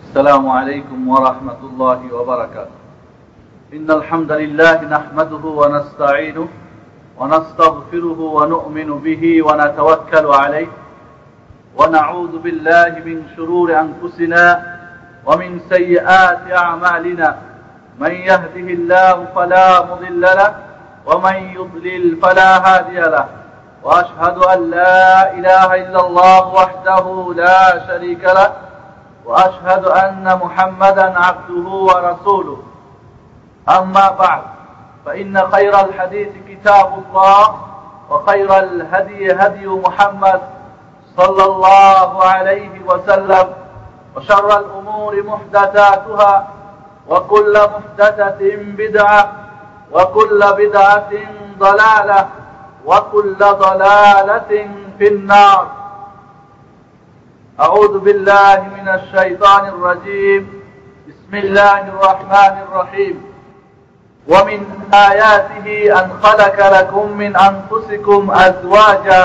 السلام عليكم ورحمة الله وبركاته. إن الحمد لله نحمده ونستعينه ونستغفره ونؤمن به ونتوكل عليه ونعوذ بالله من شرور أنفسنا ومن سيئات أعمالنا. من يهده الله فلا مضل له ومن يضلل فلا هادي له. وأشهد أن لا إله إلا الله وحده لا شريك له وأشهد أن محمدا عبده ورسوله. أما بعد فإن خير الحديث كتاب الله وخير الهدي هدي محمد صلى الله عليه وسلم وشر الأمور محدثاتها وكل محدثة بدعة وكل بدعة ضلالة وكل ضلالة في النار. أعوذ بالله من الشيطان الرجيم. بسم الله الرحمن الرحيم. ومن آياته أن خلق لكم من أنفسكم أزواجا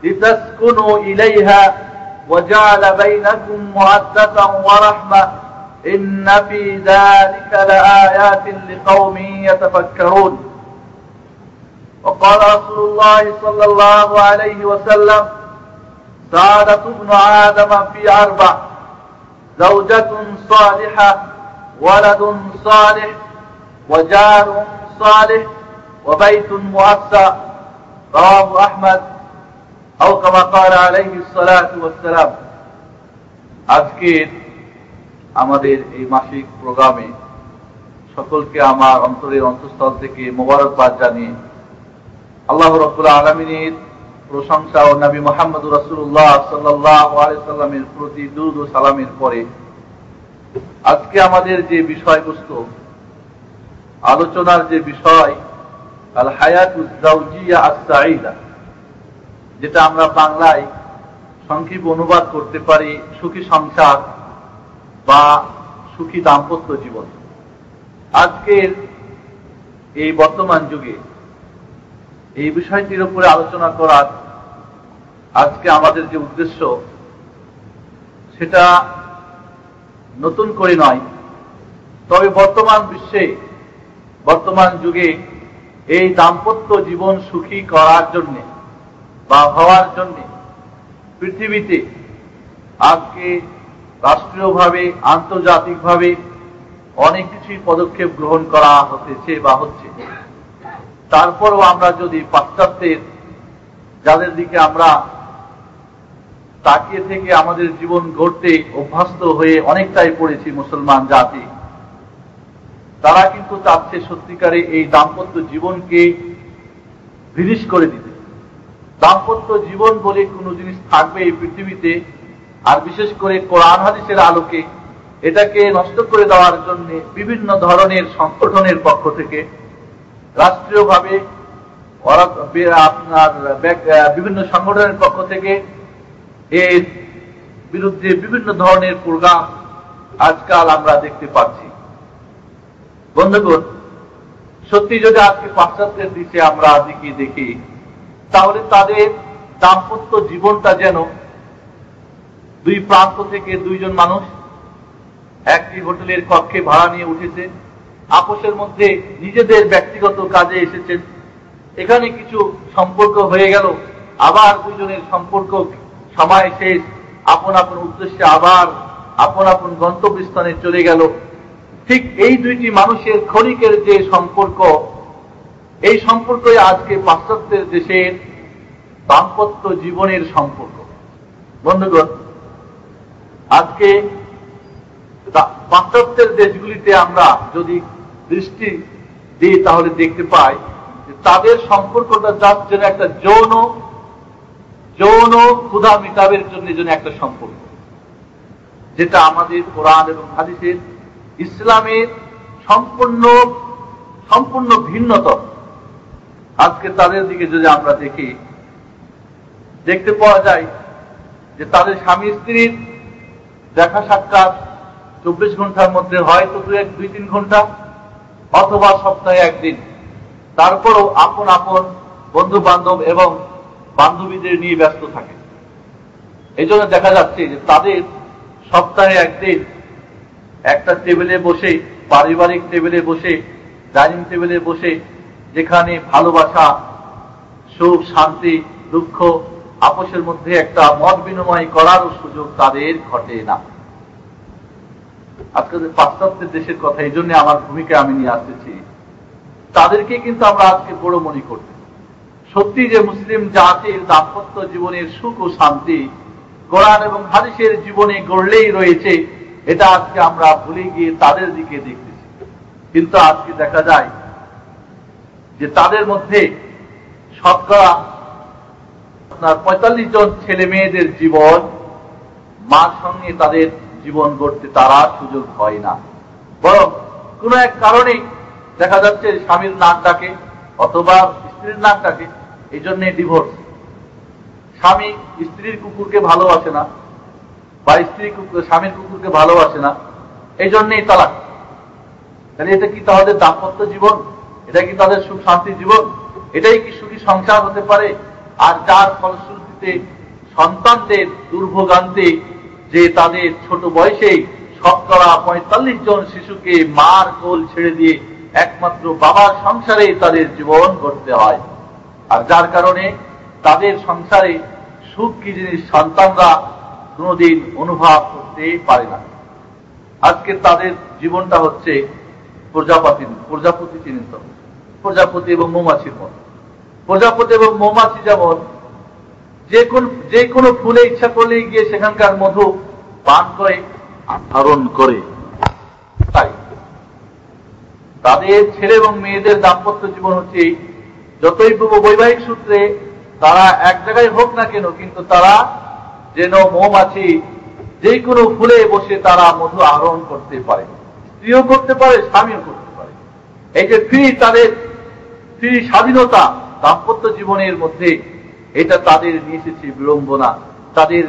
لتسكنوا إليها وجعل بينكم مودة ورحمة إن في ذلك لآيات لقوم يتفكرون. وقال رسول الله صلى الله عليه وسلم: سعادة ابن آدم في 4: زوجة صالحة ولد صالح وجار صالح وبيت مؤسى. رواه أحمد أو كما قال عليه الصلاة والسلام. আজকের আমাদের এই মাসিক প্রোগ্রামে সকলকে আমার অন্তরের অন্তঃস্থল থেকে মোবারকবাদ জানিয়ে আল্লাহ রাব্বুল আলামিনের প্রশংসা ও নবী মুহাম্মদ রাসূলুল্লাহ সাল্লাল্লাহু আলাইহি সাল্লামের প্রতি দুরূদ ও সালামের পরে আজকে আমাদের যে বিষয়বস্তু আলোচনার যে বিষয় আল হায়াতুজ জাওজিয়া আস-সাঈদা, যেটা আমরা বাংলায় সংক্ষিপ্ত অনুবাদ করতে পারি সুখী সংসার বা সুখী দাম্পত্য জীবন। আজকের এই বর্তমান যুগে এই বিষয়টির উপরে আলোচনা করার আজকে আমাদের যে উদ্দেশ্য, সেটা নতুন করে নয়, তবে বর্তমান বিশ্বে বর্তমান যুগে এই দাম্পত্য জীবন সুখী করার জন্য বা হওয়ার জন্য পৃথিবীতে আজকে রাষ্ট্রীয়ভাবে আন্তর্জাতিকভাবে অনেক কিছুই পদক্ষেপ গ্রহণ করা হতেছে বা হচ্ছে। তারপরও আমরা যদি পাশ্চাত্যের যাদের দিকে আমরা তাকিয়ে থেকে আমাদের জীবন গড়তে অভ্যস্ত হয়ে অনেকটাই পড়েছি মুসলমান জাতি, তারা কিন্তু চাচ্ছে সত্যিকারে এই দাম্পত্য জীবনকে বিনিশ করে দিতে। দাম্পত্য জীবন বলে কোনো জিনিস থাকবে এই পৃথিবীতে, আর বিশেষ করে কোরআন হাদিসের আলোকে এটাকে নষ্ট করে দেওয়ার জন্য বিভিন্ন ধরনের সংগঠনের পক্ষ থেকে রাষ্ট্রীয়ভাবে আপনার বিভিন্ন সংগঠনের পক্ষ থেকে এর বিরুদ্ধে বিভিন্ন ধরনের প্রোগ্রাম আজকাল আমরা দেখতে পাচ্ছি। বন্ধুগণ, সত্যি যদি আজকে পাশ্চাত্যের দিকে আমরা দিকে দেখি, তাহলে তাদের দাম্পত্য জীবনটা যেন দুই প্রান্ত থেকে দুইজন মানুষ একটি হোটেলের কক্ষে ভাড়া নিয়ে উঠেছে, আপোষের মধ্যে নিজেদের ব্যক্তিগত কাজে এসেছেন, এখানে কিছু সম্পর্ক হয়ে গেল, আবার দুইজনের সম্পর্ক সময় শেষ, আপন আপন উদ্দেশ্যে আবার আপন আপন গন্তব্যস্থানে চলে গেল। ঠিক এই দুইটি মানুষের ক্ষণিকের যে সম্পর্ক, এই সম্পর্কই আজকে পাশ্চাত্যের দেশের দাম্পত্য জীবনের সম্পর্ক। বন্ধুগণ, আজকে পাশ্চাত্যের দেশগুলিতে আমরা যদি দৃষ্টি দিই তাহলে দেখতে পাই যে তাদের সম্পর্কটা যার জন্য একটা যৌন ক্ষুধা মিটাবের জন্য একটা সম্পর্ক, যেটা আমাদের কোরআন এবং হাদিসের ইসলামের সম্পূর্ণ ভিন্নতা। আজকে তাদের দিকে যদি আমরা দেখি, দেখতে পাওয়া যায় যে তাদের স্বামী স্ত্রীর দেখা সাক্ষাৎ 24 ঘন্টার মধ্যে হয়তো 2-3 ঘন্টা অথবা সপ্তাহে একদিন। তারপরও আপন আপন বন্ধু বান্ধব এবং বান্ধবীদের নিয়ে ব্যস্ত থাকে। এই জন্য দেখা যাচ্ছে যে তাদের সপ্তাহে একদিন একটা টেবিলে বসে, পারিবারিক টেবিলে বসে, ডাইনিং টেবিলে বসে যেখানে ভালোবাসা, সুখ, শান্তি, দুঃখ, আপোষের মধ্যে একটা মত বিনিময় করারও সুযোগ তাদের ঘটে না। আজকে পাশ্চাত্যের দেশের কথা, এই জন্য আমার ভূমিকা আমি নিয়ে আসতেছি। তাদেরকে কিন্তু আমরা আজকে বড় মনে করতে, সত্যি যে মুসলিম জাতির দাম্পত্য জীবনের সুখ ও শান্তি কোরআন এবং হাদিসের জীবনে গড়লেই রয়েছে, এটা আজকে আমরা ভুলে গিয়ে তাদের দিকে দেখতেছি। কিন্তু আজকে দেখা যায় যে তাদের মধ্যে শতকরা আপনার 45 জন ছেলে মেয়েদের জীবন, মার সঙ্গে তাদের জীবন গড়তে তারা সুযোগ হয় না, বরং কোন এক কারণে দেখা যাচ্ছে স্বামীর নাক ডাকে অথবা স্ত্রীর নাক ডাকে, এই জন্য ডিভোর্স। স্বামী স্ত্রীর কুকুরকে ভালোবাসে না, বা স্ত্রী স্বামীর কুকুরকে ভালোবাসে না, এই জন্যই তালাক। তাহলে এটা কি তাদের দাম্পত্য জীবন? এটা কি তাদের সুখ শান্তি জীবন? এটাই কি সুখী সংসার হতে পারে? আর যার ফলশ্রুতিতে সন্তানদের দুর্ভোগান্তে যে তাদের ছোট বয়সেই শতকরা 45 জন শিশুকে মার কোল ছেড়ে দিয়ে একমাত্র বাবার সংসারে তাদের জীবন গড়তে হয়। আর যার কারণে তাদের সংসারে সুখ কি জিনিস সন্তানরা কোনদিন অনুভব করতে পারে না। আজকে তাদের জীবনটা হচ্ছে প্রজাপতি চিহ্নিত, প্রজাপতি এবং মৌমাছির মত। প্রজাপতি এবং মৌমাছি যেমন যে কোনো ফুলে ইচ্ছা করলে গিয়ে সেখানকার মধু পান করে, আহরণ করে, তাই তাদের ছেলে এবং মেয়েদের দাম্পত্য জীবন হচ্ছে যতই বৈবাহিক সূত্রে তারা এক জায়গায় হোক না কেন, কিন্তু তারা যেন মৌমাছি যে কোনো ফুলে বসে তারা মধু আহরণ করতে পারে, স্ত্রীও করতে পারে, স্বামীও করতে পারে। এই যে তাদের স্বাধীনতা দাম্পত্য জীবনের মধ্যে, এটা তাদের নিয়ে এসেছে বিড়ম্বনা। তাদের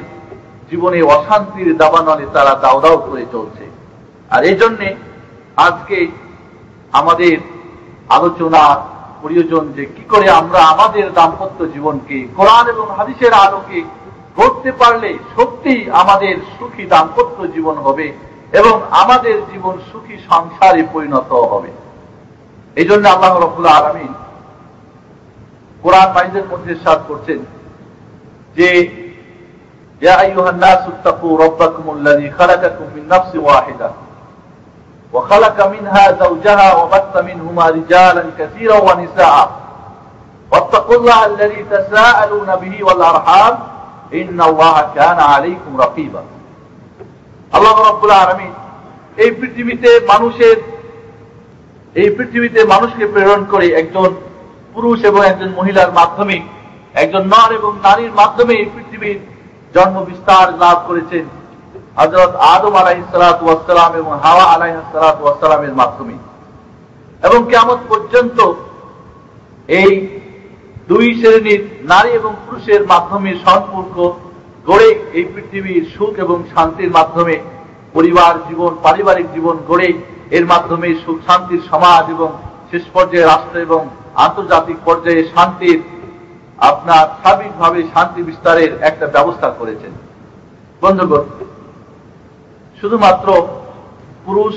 জীবনে অশান্তির দাবানলে তারা দাও দাও করে চলছে। আর এই জন্যে আজকে আমাদের আলোচনার প্রয়োজন যে কি করে আমরা আমাদের দাম্পত্য জীবনকে কোরআন এবং হাদিসের আলোকে গড়তে পারলে সত্যি আমাদের সুখী দাম্পত্য জীবন হবে এবং আমাদের জীবন সুখী সংসারে পরিণত হবে। এই জন্য আল্লাহ রাব্বুল আলামিন কোরআন মাজিদের মধ্যে ইরশাদ করছেন যে ইয়া আইয়ুহান নাসু তাকু রাব্বাকুমুল্লাযী খালাকাকুম মিন নাফসিন ওয়াহিদা ওয়া খালাকা মিনহা যাওজাহা ওয়া বাত্তা মিনহুমা রিজালান কাসীরা ওয়া নিসাআ ওয়াত্তাকুল্লাহা আল্লাযী তাসাআলুনা বিহি ওয়াল আরহাম ইন্নাল্লাহা কানা আলাইকুম রাকীবা। আল্লাহ রাব্বুল আলামিন এই পৃথিবীতে মানুষকে প্রেরণ করে একজন পুরুষ এবং একজন মহিলার মাধ্যমে, একজন নর এবং নারীর মাধ্যমে এই পৃথিবীর জন্ম বিস্তার লাভ করেছেন হযরত আদম আলাইহিস সালাতু ওয়াস সালাম এবং হাওয়া আলাইহিস সালাতু ওয়াস সালামের মাধ্যমে। এবং কিয়ামত পর্যন্ত এই দুই শ্রেণীর নারী এবং পুরুষের মাধ্যমে সম্পর্ক গড়ে এই পৃথিবীর সুখ এবং শান্তির মাধ্যমে পরিবার জীবন, পারিবারিক জীবন গড়ে এর মাধ্যমে সুখ শান্তির সমাজ এবং শেষ পর্যায়ে রাষ্ট্র এবং আন্তর্জাতিক পর্যায়ে শান্তির আপনার সার্বিকভাবে শান্তি বিস্তারের একটা ব্যবস্থা করেছেন। বন্ধুগণ, শুধুমাত্র পুরুষ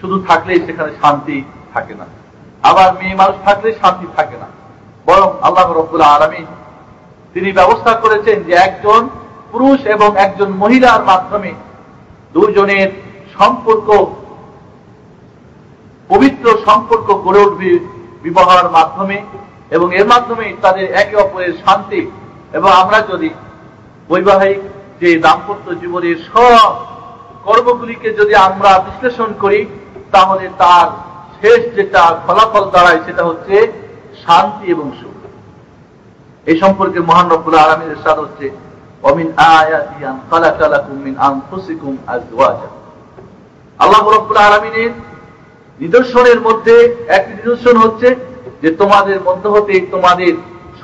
শুধু থাকলেই সেখানে শান্তি থাকে না, আবার মেয়ে মানুষ থাকলে শান্তি থাকে না, বরং আল্লাহ রাব্বুল আলামিন তিনি ব্যবস্থা করেছেন যে একজন পুরুষ এবং একজন মহিলার মাধ্যমে দুজনের সম্পর্ক, পবিত্র সম্পর্ক গড়ে উঠবে বিবাহের মাধ্যমে, এবং এর মাধ্যমে তাদের একে অপরের শান্তি। এবং আমরা যদি বৈবাহিক যে দাম্পত্য জীবনের সব কর্মগুলিকে যদি আমরা বিশ্লেষণ করি, তাহলে তার শেষ যেটা ফলাফল দাঁড়ায় সেটা হচ্ছে শান্তি এবং সুখ। এই সম্পর্কে মহান রব্বুল আলামিনের ইরশাদ হচ্ছে ওয়ামিন আয়াতি আন খালাকা লাকুম মিন আনফুসিকুম আজওয়াজা। আল্লাহ রাব্বুল আলামিনের নিদর্শনের মধ্যে একটি নিদর্শন হচ্ছে যে তোমাদের মধ্য হতে তোমাদের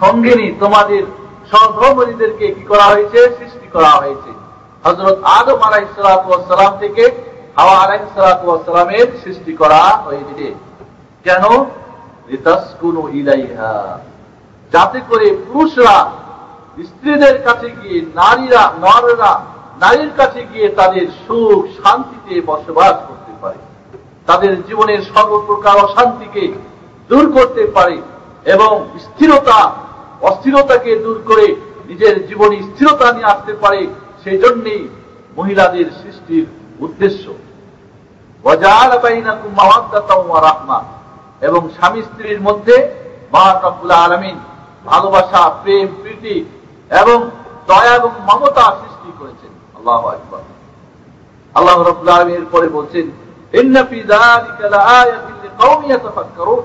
সঙ্গিনী, তোমাদের সহধর্মীদেরকে কি করা হয়েছে? সৃষ্টি করা হয়েছে। হযরত আদম আলাইহিস সালাতু ওয়াস সালাম থেকে হাওয়া আলাইহিস সালাতু ওয়াস সালামের সৃষ্টি করা হয়েছে। কেন? লিতাসকুনু ইলাইহা, যাতে করে পুরুষরা স্ত্রীদের কাছে গিয়ে নরেরা নারীর কাছে গিয়ে তাদের সুখ শান্তিতে বসবাস করতে পারে, তাদের জীবনের সর্বপ্রকার অশান্তিকে দূর করতে পারে এবং অস্থিরতাকে দূর করে নিজের জীবনে স্থিরতা নিয়ে আসতে পারে। সেই জন্যই মহিলাদের সৃষ্টির উদ্দেশ্য। ওয়াজআলা বাইনাকুম মাওয়াদ্দাতাও ওয়া রাহমা, এবং স্বামী স্ত্রীর মধ্যে মহান রব্বুল আলামিন ভালোবাসা, প্রেম, প্রীতি এবং দয়া এবং মমতা সৃষ্টি করেছেন। আল্লাহু আকবার। আল্লাহ রাব্বুল আলামিন এরপরে বলছেন, ইন্না ফি যালিকা লাআয়াতিন লিকাওমিন ইয়াতাফাক্কারুন,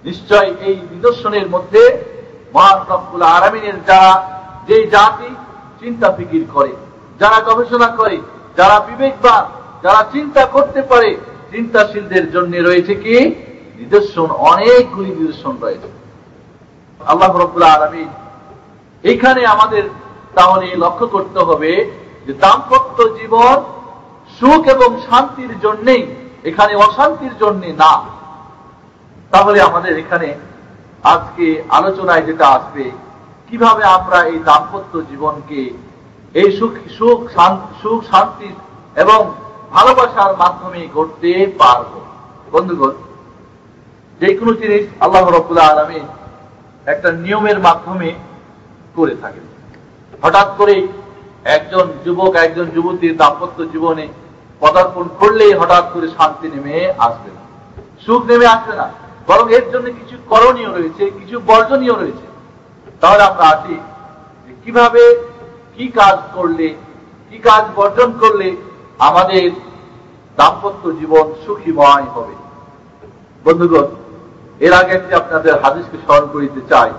নিশ্চয় এই নিদর্শনের মধ্যে মহান রব্বুল আলামিনের যে জাতি চিন্তা ফিকির করে, যারা গবেষণা করে, যারা বিবেকবান, যারা চিন্তা করতে পারে, চিন্তাশীলদের জন্য রয়েছে কি নিদর্শন, অনেকগুলি নিদর্শন রয়েছে। আল্লাহ রাব্বুল আলামিন এখানে আমাদের তাহলে লক্ষ্য করতে হবে যে দাম্পত্য জীবন সুখ এবং শান্তির জন্যই, এখানে অশান্তির জন্য না। তাহলে আমাদের এখানে আজকে আলোচনায় যেটা আসবে, কিভাবে আমরা এই দাম্পত্য জীবনকে এই সুখ শান্তি এবং ভালোবাসার মাধ্যমে গড়তে পারব। বন্ধুগণ, যে কোনো জিনিস আল্লাহ রাব্বুল আলামিন একটা নিয়মের মাধ্যমে করে থাকেন। হঠাৎ করে একজন যুবক একজন যুবতীর দাম্পত্য জীবনে পদার্পণ করলেই হঠাৎ করে শান্তি নেমে আসবে না, সুখ নেমে আসবে না, বরং এর জন্য কিছু করণীয় রয়েছে, কিছু বর্জনীয় রয়েছে। তাহলে আমরা আসি কিভাবে কি কাজ করলে, কি কাজ বর্জন করলে আমাদের দাম্পত্য জীবন সুখীময় হবে। বন্ধুগণ, এর আগে একটি আপনাদের হাদিসকে স্মরণ করিতে চাই।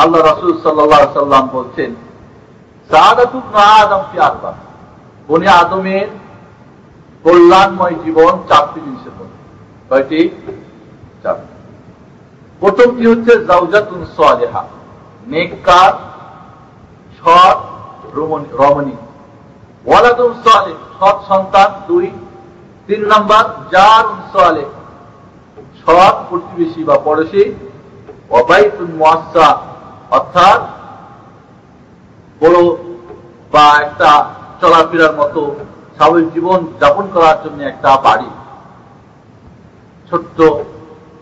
আল্লাহ রাসূল সাল্লাল্লাহু আলাইহি সাল্লাম বলছেন, সাআদাতু ইবনে আদম ফি আরবা, বনি আদমের কল্যাণময় জীবন চারটি জিনিসের মধ্যে। কয়টি? চারটি। প্রথমটি হচ্ছে যাওজাতুন সালিহা, নেককার সৎ রমণী, ওয়ালাদুন সালিহ, সৎ সন্তান 2, 3 নাম্বার জারুন সালিহ, সৎ প্রতিবেশী বা পড়োশী, ওয়া বাইতুন মুআসসা, অর্থাৎ বড় বা একটা চলাফেরার মতো স্বাভাবিক জীবন যাপন করার জন্য একটা বাড়ি, ছোট্ট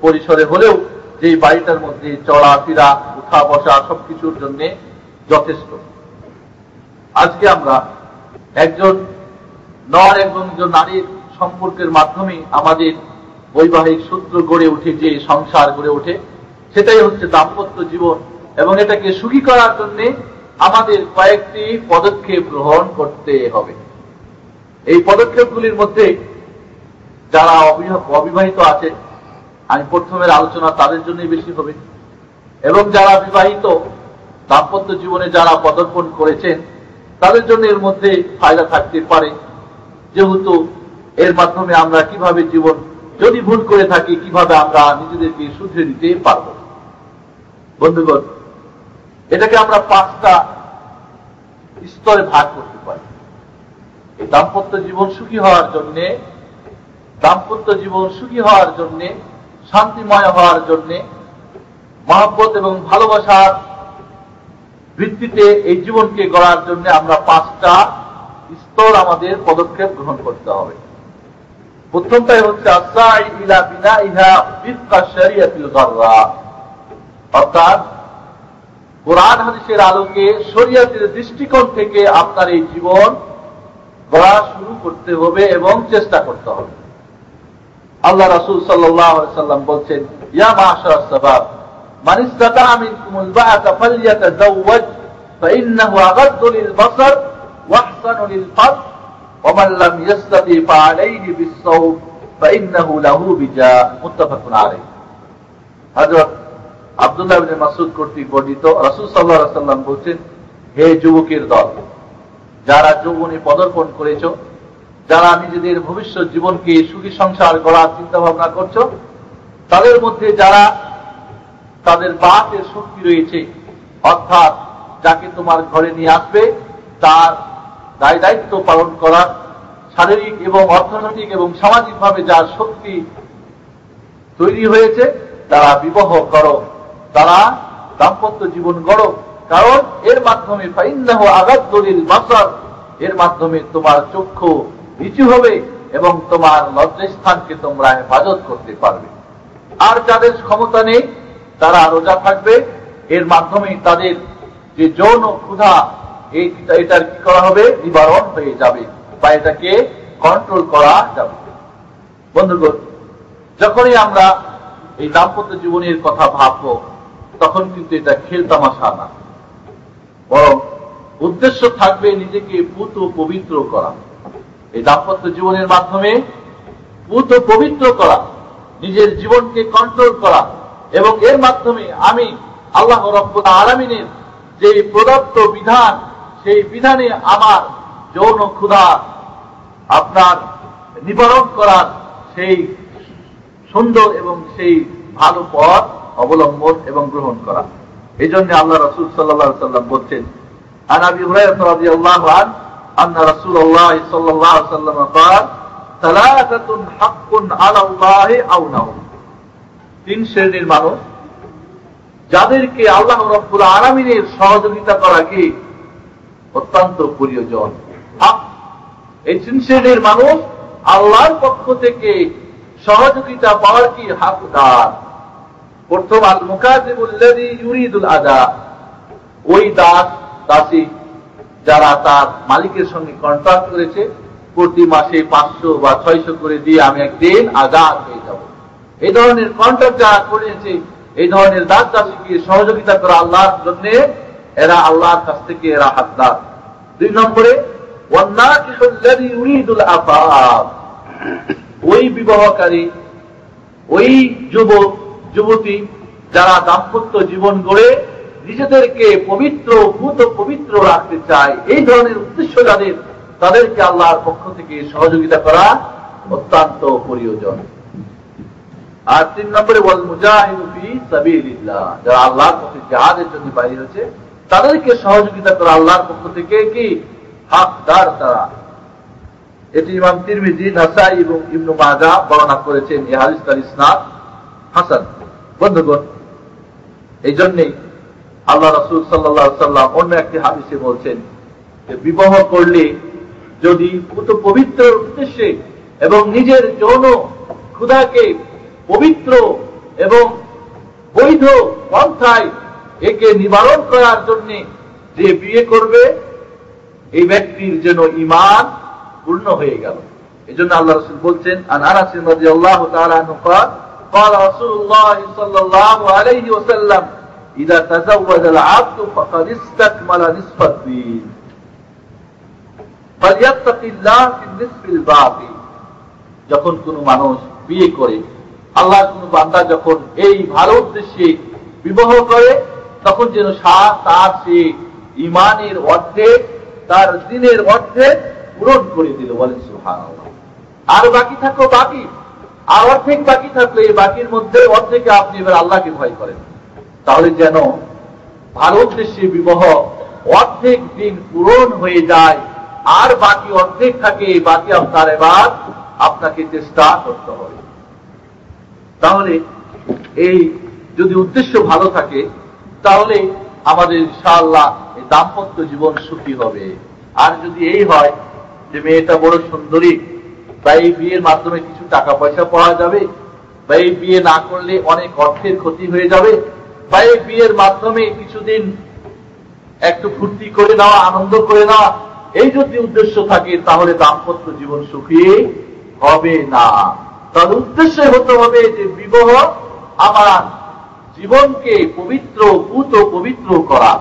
পরিসরে হলেও যে বাড়িটার মধ্যে চলাফেরা, উঠা বসা সবকিছুর জন্য যথেষ্ট। আজকে আমরা একজন নর এবং একজন নারীর সম্পর্কের মাধ্যমে আমাদের বৈবাহিক সূত্র গড়ে উঠে, যে সংসার গড়ে ওঠে, সেটাই হচ্ছে দাম্পত্য জীবন। এবং এটাকে সুখী করার জন্য আমাদের কয়েকটি পদক্ষেপ গ্রহণ করতে হবে। এই পদক্ষেপগুলির মধ্যে যারা অবিবাহিত আছে, আমি প্রথমের আলোচনা তাদের জন্যই বেশি হবে, এবং যারা বিবাহিত দাম্পত্য জীবনে যারা পদার্পণ করেছেন তাদের জন্য এর মধ্যে ফায়দা থাকতে পারে, যেহেতু এর মাধ্যমে আমরা কিভাবে জীবন, যদি ভুল করে থাকি, কিভাবে আমরা নিজেদেরকে শুধরে নিতে পারব। বন্ধুগণ, এটাকে আমরা 5টা স্তরে ভাগ করতে পারি। এই দাম্পত্য জীবন সুখী হওয়ার জন্য, শান্তিময় হওয়ার জন্য, মহব্বত এবং ভালোবাসার ভিত্তিতে এই জীবনকে গড়ার জন্য আমরা 5টা স্তর আমাদের পদক্ষেপ গ্রহণ করতে হবে। প্রথমটাই হচ্ছে আসাই ইলা বিনাইহা বিফকা শরিয়াতিল গাররা, অর্থাৎ কোরআন হাদিসের আলোকে শরিয়তের দৃষ্টিকোণ থেকে আপনার এই জীবন গড়া শুরু করতে হবে এবং চেষ্টা করতে হবে। আল্লাহ রাসূল সাল্লাল্লাহু আলাইহি সাল্লাম বলছেন, ইয়া মাশারাস শাবাব মান ইসতাতা'a মিনকুমুল বা'তা ফালইয়াতাযাওয়াজ ফাইন্নাহু আগাদ্দু লিল বাসার ওয়া আহসানু লিল ফারজ ওয়া মান লাম ইসতাতি ফা'আলাইহি বিস-সাওম ফাইন্নাহু লাহু বিজা, মুত্তাফাকুন আলাইহি। হযরত আব্দুল্লাহ ইবনে মাসউদ কর্তৃক বর্ণিত, রাসূল সাল্লাল্লাহু আলাইহি সাল্লাম বলছেন, হে যুবকের দল, যারা যৌবনে পদার্পণ করেছো, যারা নিজেদের ভবিষ্যৎ জীবনকে সুখী সংসার গড়ার চিন্তা ভাবনা করছো, তাদের মধ্যে যারা তাদের বাতের শক্তি রয়েছে, অর্থাৎ যাকে তোমার ঘরে নিয়ে আসবে তার দায় দায়িত্ব পালন করার, শারীরিক এবং অর্থনৈতিক এবং সামাজিকভাবে যার শক্তি তৈরি হয়েছে, তারা বিবাহ করো, তারা দাম্পত্য জীবন গড়ো। কারণ এর মাধ্যমে ফাইন্নাহু আগাদ্দু লিল বাসার, এর মাধ্যমে তোমার চক্ষু নিচু হবে এবং তোমার লজ্জাস্থানকে তোমরা হেফাজত করতে পারবে। আর যাদের ক্ষমতা নেই তারা রোজা থাকবে, এর মাধ্যমে তাদের যে যৌন ক্ষুধা এটার কি করা হবে, নিবারণ হয়ে যাবে বা এটাকে কন্ট্রোল করা যাবে। বন্ধুগণ, যখনই আমরা এই দাম্পত্য জীবনের কথা ভাববো তখন কিন্তু এটা খেল তামাশা না, বরং উদ্দেশ্য থাকবে নিজেকে পুত ও পবিত্র করা। এই দাম্পত্য জীবনের মাধ্যমে পুত ও পবিত্র করা, নিজের জীবনকে কন্ট্রোল করা, এবং এর মাধ্যমে আমি আল্লাহ রাব্বুল আলামিনের যে প্রদত্ত বিধান, সেই বিধানে আমার যৌন ক্ষুধা আপনার নিবারণ করার সেই সুন্দর এবং সেই ভালো পথ অবলম্বন এবং গ্রহণ করা। এই জন্য আল্লাহ রাসূল সাল্লাল্লাহু আলাইহি ওয়াসাল্লাম বলছেন, আন আবি হুরায়রা রাদিয়াল্লাহু আনহু আন্না রাসূলুল্লাহ সাল্লাল্লাহু আলাইহি ওয়াসাল্লাম قال ثلاثه حق على الله আউনাহু। তিন শ্রেণীর মানুষ যাদেরকে আল্লাহ রাব্বুল আলামিনের সহযোগিতা করা কি অত্যন্ত প্রয়োজন। এই তিন শ্রেণীর মানুষ আল্লাহর পক্ষ থেকে সহযোগিতা পাওয়ার কি হকদার। প্রথম আল মুকাযিবুল্লাযী ইউরিদুল আদা, ওই দাস দাসী যারা তার মালিকের সঙ্গে কন্ট্রাক্ট করেছে প্রতি মাসে 500 বা 600 করে দিয়ে আমি একদিন আজাদ হয়ে যাব, এই ধরনের কন্ট্রাক্ট যারা করেছে, এই ধরনের দাস দাসীকে সহযোগিতা করা আল্লাহর জন্য, এরা আল্লাহর কাছ থেকে এরা হকদার। 2 নম্বরে ওয়ান্নাকিহুল্লাযী ইউরিদুল আফাফ, ওই বিবাহকারী, ওই যুবক যুবতী যারা দাম্পত্য জীবন গড়ে নিজেদেরকে পবিত্র পুত পবিত্র রাখতে চায়, এই ধরনের উদ্দেশ্য যাদের, তাদেরকে আল্লাহর পক্ষ থেকে সহযোগিতা করা অত্যন্ত প্রয়োজন। আর 3 নম্বরে ওয়াল মুজাহিদু ফি সাবিলিল্লাহ, যারা আল্লাহর পথে জিহাদের জন্য বাইরে হচ্ছে, তাদেরকে সহযোগিতা করা আল্লাহর পক্ষ থেকে কি হকদার তারা। এটি ইমাম তিরমিজি, নাসাই এবং ইবনে মাজাহ বর্ণনা করেছেন। এই হাদিসটার ইসনাদ হাসান। বন্ধুগণ, এই জন্যই আল্লাহ রাসূল সাল্লাল্লাহু আলাইহি ওয়াসাল্লাম অন্য একটি হাদিসে বলছেন যে বিবাহ করলে যদি পুত পবিত্র উদ্দেশ্যে এবং নিজের যৌন ক্ষুধাকে পবিত্র এবং বৈধ পন্থায় একে নিবারণ করার জন্য যে বিয়ে করবে, এই ব্যক্তির যেন ঈমান পূর্ণ হয়ে গেল। এজন্য আল্লাহ রাসূল বলছেন, আন আনাস রাদিয়াল্লাহু তাআলা আনহু قال قال رسول الله صلى الله عليه وسلم إذا تزوج العبد فقد استكمل نصف الدين فليتق الله في النصف الباقي। যখন কোনো মানুষ বিয়ে করে, আল্লাহর কোন বান্দা যখন এই ভালো উদ্দেশ্যে বিবাহ করে, তখন যেন তার সে ঈমানের অর্ধেক, তার দ্বীনের অর্ধেক পূরণ করে দিল। বলেন সুবহানাল্লাহ। আর বাকি থাকো বাকি, আর অর্ধেক বাকি থাকলে এই বাকির মধ্যে অর্ধেকে আপনি এবার আল্লাহকে ভয় করেন, তাহলে যেন ভালো উদ্দেশ্যে বিবাহ অর্ধেক দিন পূরণ হয়ে যায়, আর বাকি অর্ধেক থাকে, বাকি আপনার এবার আপনাকে চেষ্টা করতে হবে। তাহলে এই যদি উদ্দেশ্য ভালো থাকে, তাহলে আমাদের ইনশাআল্লাহ এই দাম্পত্য জীবন সুখী হবে। আর যদি এই হয় যে মেয়েটা বড় সুন্দরী, বা এই বিয়ের মাধ্যমে কিছু টাকা পয়সা পাওয়া যাবে, বা এই বিয়ে না করলে অনেক অর্থের ক্ষতি হয়ে যাবে, বা এই বিয়ের মাধ্যমে কিছুদিন একটু ফুর্তি করে নেওয়া, আনন্দ করে নেওয়া, এই যদি উদ্দেশ্য থাকে, তাহলে দাম্পত্য জীবন সুখী হবে না। তার উদ্দেশ্য হতে হবে যে বিবাহ আমার জীবনকে পবিত্র পুত পবিত্র করা।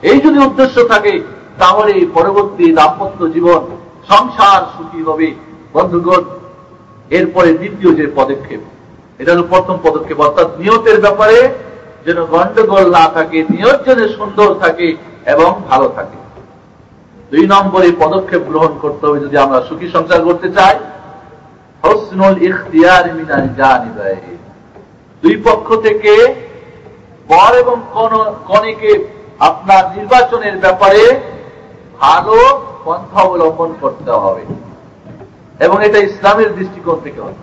এই যদি উদ্দেশ্য থাকে, তাহলে পরবর্তী দাম্পত্য জীবন সংসার সুখী হবে। বন্ধুগণ, এরপরে দ্বিতীয় যে পদক্ষেপ, এটা হল প্রথম পদক্ষেপ, অর্থাৎ নিয়তের ব্যাপারে যেন গন্ডগোল না থাকে, নিয়ত যেন সুন্দর থাকে এবং ভালো থাকে। 2 নম্বরে পদক্ষেপ গ্রহণ করতে হবে যদি আমরা সুখী সংসার করতে চাই, হুসনুল ইখতিয়ার মিনাল জানিবাইন। 2 পক্ষ থেকে বর এবং কনেকে আপনার নির্বাচনের ব্যাপারে ভালো পন্থা অবলম্বন করতে হবে, এবং এটা ইসলামের দৃষ্টিকোণ থেকে হবে।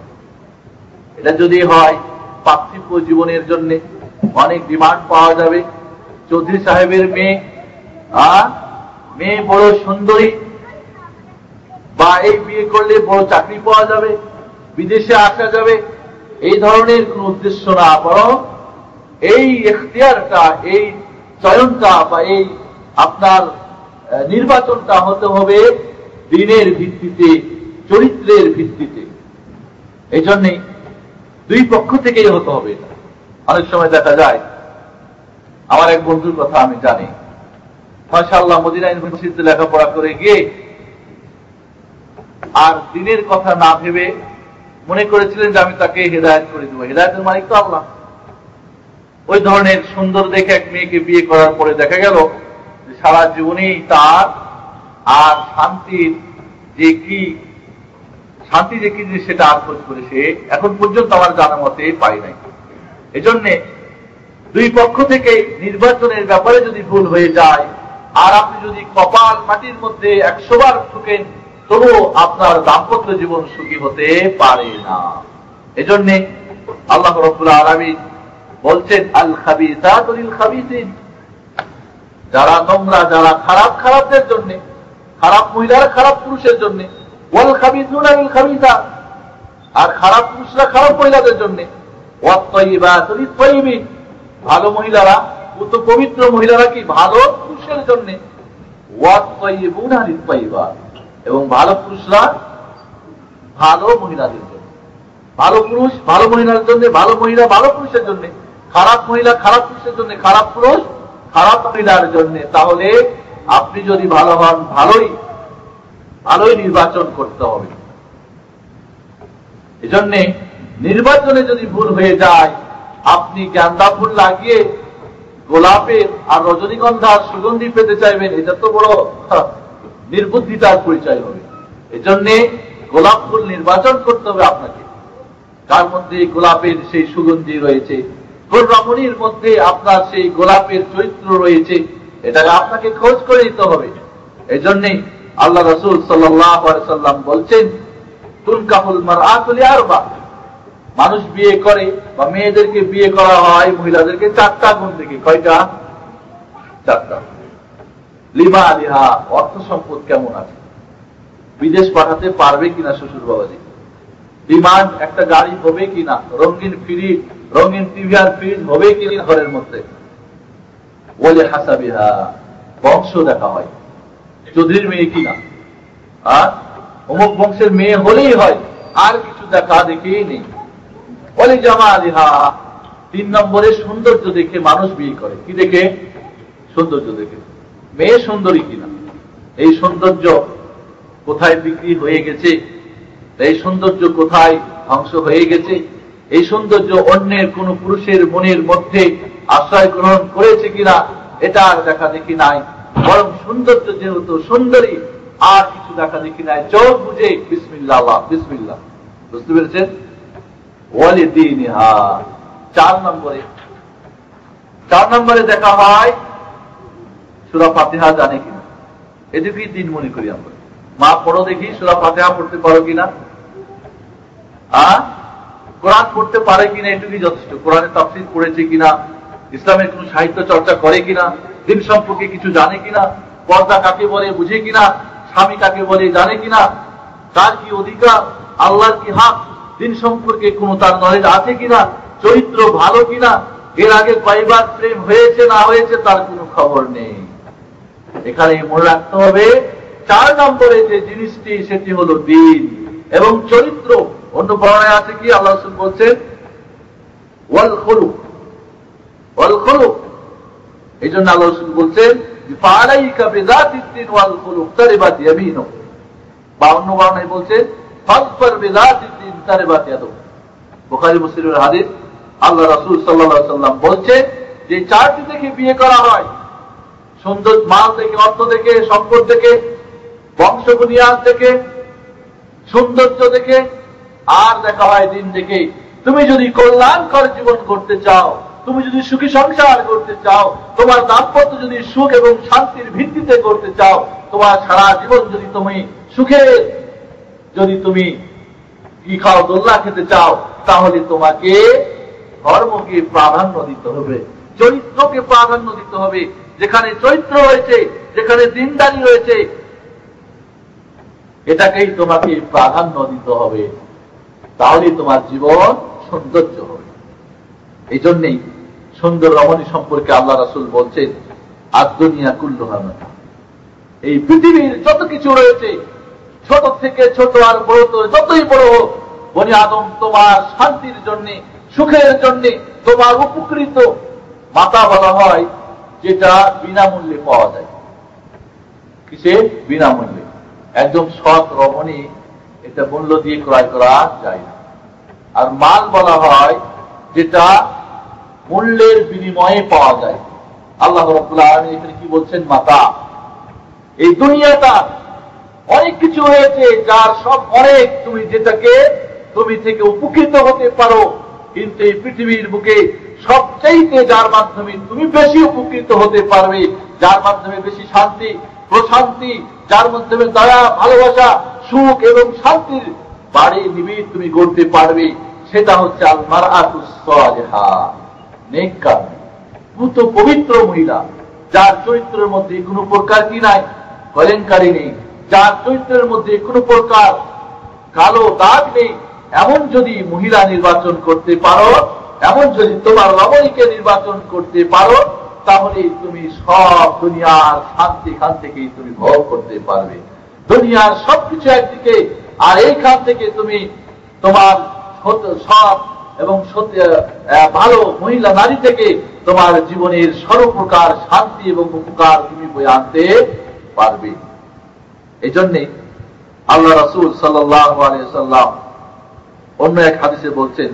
এটা যদি হয় পার্থিব জীবনের জন্য অনেক ডিমান্ড পাওয়া যাবে, চৌধুরী সাহেবের মেয়ে বড় সুন্দরী, বা এই বিয়ে করলে বড় চাকরি পাওয়া যাবে, বিদেশে আসা যাবে, এই ধরনের কোন উদ্দেশ্য না, বরং এই এখতিয়ারটা, এই চয়নটা বা এই আপনার নির্বাচনটা হতে হবে দিনের ভিত্তিতে, চরিত্রের ভিত্তিতে। এই জন্যই দুই পক্ষ থেকেই হতে হবে। অনেক সময় দেখা যায়, আমার এক বন্ধুর কথা আমি জানি, মাশাআল্লাহ মদিনা ইউনিভার্সিটিতে লেখাপড়া করে গিয়ে আর দিনের কথা না ভেবে মনে করেছিলেন যে আমি তাকে হেদায়েত করে দেবো, হেদায়েতের মালিক তো আল্লাহ। ওই ধরনের সুন্দর দেখে এক মেয়েকে বিয়ে করার পরে দেখা গেল যে সারা জীবনেই তার আর শান্তির যে কি সেটা আর খোঁজ করে সে এখন পর্যন্ত আমার জানা মতে পাই নাই। এজন্যে দুই পক্ষ থেকে নির্বাচনের ব্যাপারে যদি ভুল হয়ে যায়, আর আপনি যদি কপাল মাটির মধ্যে 100 বার ঠুকেন, তবুও আপনার দাম্পত্য জীবন সুখী হতে পারে না। এজন্য আল্লাহ রাব্বুল আলামিন বলছেন, আল খাবিসাতু লিল খাবিসিন, যারা নোংরা, যারা খারাপ খারাপদের জন্য, খারাপ মহিলারা খারাপ পুরুষের জন্য, ওয়াল খাবিসুনা লিল খাবিসাত, আর খারাপ পুরুষরা খারাপ মহিলাদের জন্য, ওয়াত তাইয়িবাতু লিত তাইয়িবিন, ভালো মহিলারা, পবিত্র মহিলারা কি ভালো পুরুষের জন্য, ওয়াত তাইয়িবুনা লিত তাইয়িবাত, এবং ভালো পুরুষরা ভালো মহিলাদের জন্য, ভালো পুরুষ ভালো মহিলার জন্য, ভালো মহিলা ভালো পুরুষের জন্য, খারাপ মহিলা খারাপ পুরুষের জন্য, খারাপ পুরুষ খারাপ মহিলার জন্য। তাহলে আপনি যদি ভালো হন, ভালোই নির্বাচন করতে হবে। এজন্য নির্বাচনে যদি ভুল হয়ে যায়, আপনি গাঁদা ফুল লাগিয়ে গোলাপের আর রজনীগন্ধার সুগন্ধি পেতে চাইবেন, এটা তো বড় নির্বুদ্ধিতার পরিচয় হবে। এজন্য গোলাপ ফুল নির্বাচন করতে হবে আপনাকে, তার মধ্যে গোলাপের সেই সুগন্ধি রয়েছে, কোন রমণীর মধ্যে আপনার সেই গোলাপের চরিত্র রয়েছে, এটাকে আপনাকে খোঁজ করে নিতে হবে। এই জন্যই আল্লাহ রাসূল সাল্লাল্লাহু আলাইহি সাল্লাম বলছেন, তুনকাহুল মারআতু লিআরবা, মানুষ বিয়ে করে বা মেয়েদেরকে বিয়ে করা হয়, মহিলাদেরকে 4টা গুণ দেখে। কয়টা? 4টা। লিমা আলিহা, অর্থ সম্পদ কেমন আছে, বিদেশ পাঠাতে পারবে কিনা শ্বশুর বাবাজি, ডিমান্ড একটা গাড়ি হবে কিনা, রঙিন ফ্রিজ, রঙিন টিভি আর ফ্রিজ হবে কিনা ঘরের মধ্যে। ওয়ালি হাসাবিহা, বংশ দেখা হয়, চৌধুরীর মেয়ে কিনা, আর অমুক বংশের মেয়ে হলেই হয়, আর কিছু দেখা দেখেই নেই। ওয়ালি জামালিহা, 3 নম্বরে সৌন্দর্য দেখে মানুষ বিয়ে করে। কি দেখে? সৌন্দর্য দেখে, মেয়ে সুন্দরী কিনা, এই সৌন্দর্য কোথায় বিক্রি হয়ে গেছে, এই সৌন্দর্য কোথায় ধ্বংস হয়ে গেছে, এই সৌন্দর্য অন্যের কোন পুরুষের মনের মধ্যে আশ্রয় গ্রহণ করেছে কিনা, এটা আর দেখা দেখি নাই। বরং সৌন্দর্য যেহেতু সুন্দরী, আর কিছু দেখা দেখি নাই, চোখ বুঝে বিসমিল্লাহ বিসমিল্লাহ। বুঝতে পেরেছেন? ওয়ালিদিনহা, 4 নম্বরে দেখা হয় সূরা ফাতিহা জানে কিনা, এদিকেই দিন মনে করি আমরা। মা পড়ো দেখি, সূরা ফাতিহা পড়তে পারো কিনা, কোরআন পড়তে পারে কিনা, এটুকুই যথেষ্ট। কোরআনের তাফসীর পড়েছে কিনা, ইসলামের কোন সাহিত্য চর্চা করে কিনা, দিন সম্পর্কে কিছু জানে কিনা, পর্দা কাকে বলে বুঝে কিনা, স্বামী কাকে বলে জানে কিনা, তার কি অধিকার, আল্লাহর কি হক, দিন সম্পর্কে কোন তার নলেজ আছে কিনা, চরিত্র ভালো কিনা, এর আগে কয়বার প্রেম হয়েছে না হয়েছে তার কোনো খবর নেই। এখানে মনে রাখতে হবে 4 নম্বরে যে জিনিসটি, সেটি হলো দিন এবং চরিত্র। অন্য বর্ণনায় আছে কি, আল্লাহ রাসূল বলছেন ওয়াল খুলুক, ওয়াল খুলুক। এই জন্য আল্লাহ রাসূল বলছেন ফালাইকা বিযাতিদ ওয়াল খুলুক তারিবাত ইয়ামিনুক, বা অন্য বর্ণনায় বলছেন ফাসফার বিযাতিদ তারিবাত ইয়াদুক। বুখারী মুসলিমের হাদিস। আল্লাহ রাসূল সাল্লাল্লাহু আলাইহি ওয়াসাল্লাম বলছেন যে 4টি দেখে বিয়ে করা হয়, সুন্দর মাল দেখে, অর্থ দেখে, সম্পদ দেখে, বংশ বুনিয়াদ দেখে, সৌন্দর্য দেখে, আর দেখা হয় দিন দেখে। তুমি যদি কল্যাণকর জীবন করতে চাও, তুমি যদি সুখী সংসার করতে চাও, তোমার দাম্পত্য যদি সুখ এবং শান্তির ভিত্তিতে করতে চাও, তোমার সারা জীবন যদি তুমি সুখে, যদি তুমি কি খাও দোল্লা খেতে চাও, তাহলে তোমাকে ধর্মকে প্রাধান্য দিতে হবে, চরিত্রকে প্রাধান্য দিতে হবে। যেখানে চরিত্র রয়েছে, যেখানে দিনদারি রয়েছে, এটাকেই তোমাকে প্রাধান্য দিতে হবে, তাহলে তোমার জীবন সৌন্দর্য হবে। এই জন্যই সুন্দর রমণী সম্পর্কে আল্লাহ রাসূল বলছেন, আদ-দুনিয়া কুল্লুহা মাতা। এই পৃথিবীর যত কিছু রয়েছে, ছোট থেকে ছোট আর বড় তো যতই বড় হোক, বনি আদম তোমার শান্তির জন্য, সুখের জন্য, তোমার উপকৃত মাতা বলা হয় যেটা বিনামূল্যে পাওয়া যায়। কিসে? বিনামূল্যে। একদম সৎ রমণী এটা মূল্য দিয়ে ক্রয় করা যায় না। আর মাল বলা হয় যেটা মূল্যের বিনিময়ে পাওয়া যায়। আল্লাহ রাব্বুল আলামিন এখানে কি বলছেন? মাতা। এই দুনিয়াটা অনেক কিছু হয়েছে, যার সব অনেক, তুমি যেটাকে তুমি থেকে উপকৃত হতে পারো, কিন্তু এই পৃথিবীর বুকে সবচাইতে যার মাধ্যমে তুমি বেশি উপকৃত হতে পারবে, যার মাধ্যমে বেশি শান্তি প্রশান্তি, যার মাধ্যমে দয়া ভালোবাসা সুখ এবং শান্তির বাড়ি নিবিড় তুমি গড়তে পারবে, সেটা হচ্ছে আল মারআতুস সালিহা, নেককার পুত পবিত্র মহিলা, যার চরিত্রের মধ্যে কোনো প্রকার কি নাই? কলঙ্কারী নেই, যার চরিত্রের মধ্যে কোনো প্রকার কালো দাগ নেই। এমন যদি মহিলা নির্বাচন করতে পারো, এমন যদি তোমার রমণীকে নির্বাচন করতে পারো, তাহলে তুমি সব দুনিয়ার শান্তি খান থেকেই তুমি ভোগ করতে পারবে। দুনিয়ার সবকিছু একদিকে, আর এইখান থেকে তুমি তোমার সৎ এবং ভালো মহিলা নারী থেকে তোমার জীবনের সর্বপ্রকার শান্তি এবং উপকার তুমি বয়ে আনতে পারবে। এই জন্যে আল্লাহ রাসূল সাল্লাল্লাহু আলাইহি ওয়াসাল্লাম অন্য এক হাদিসে বলছেন,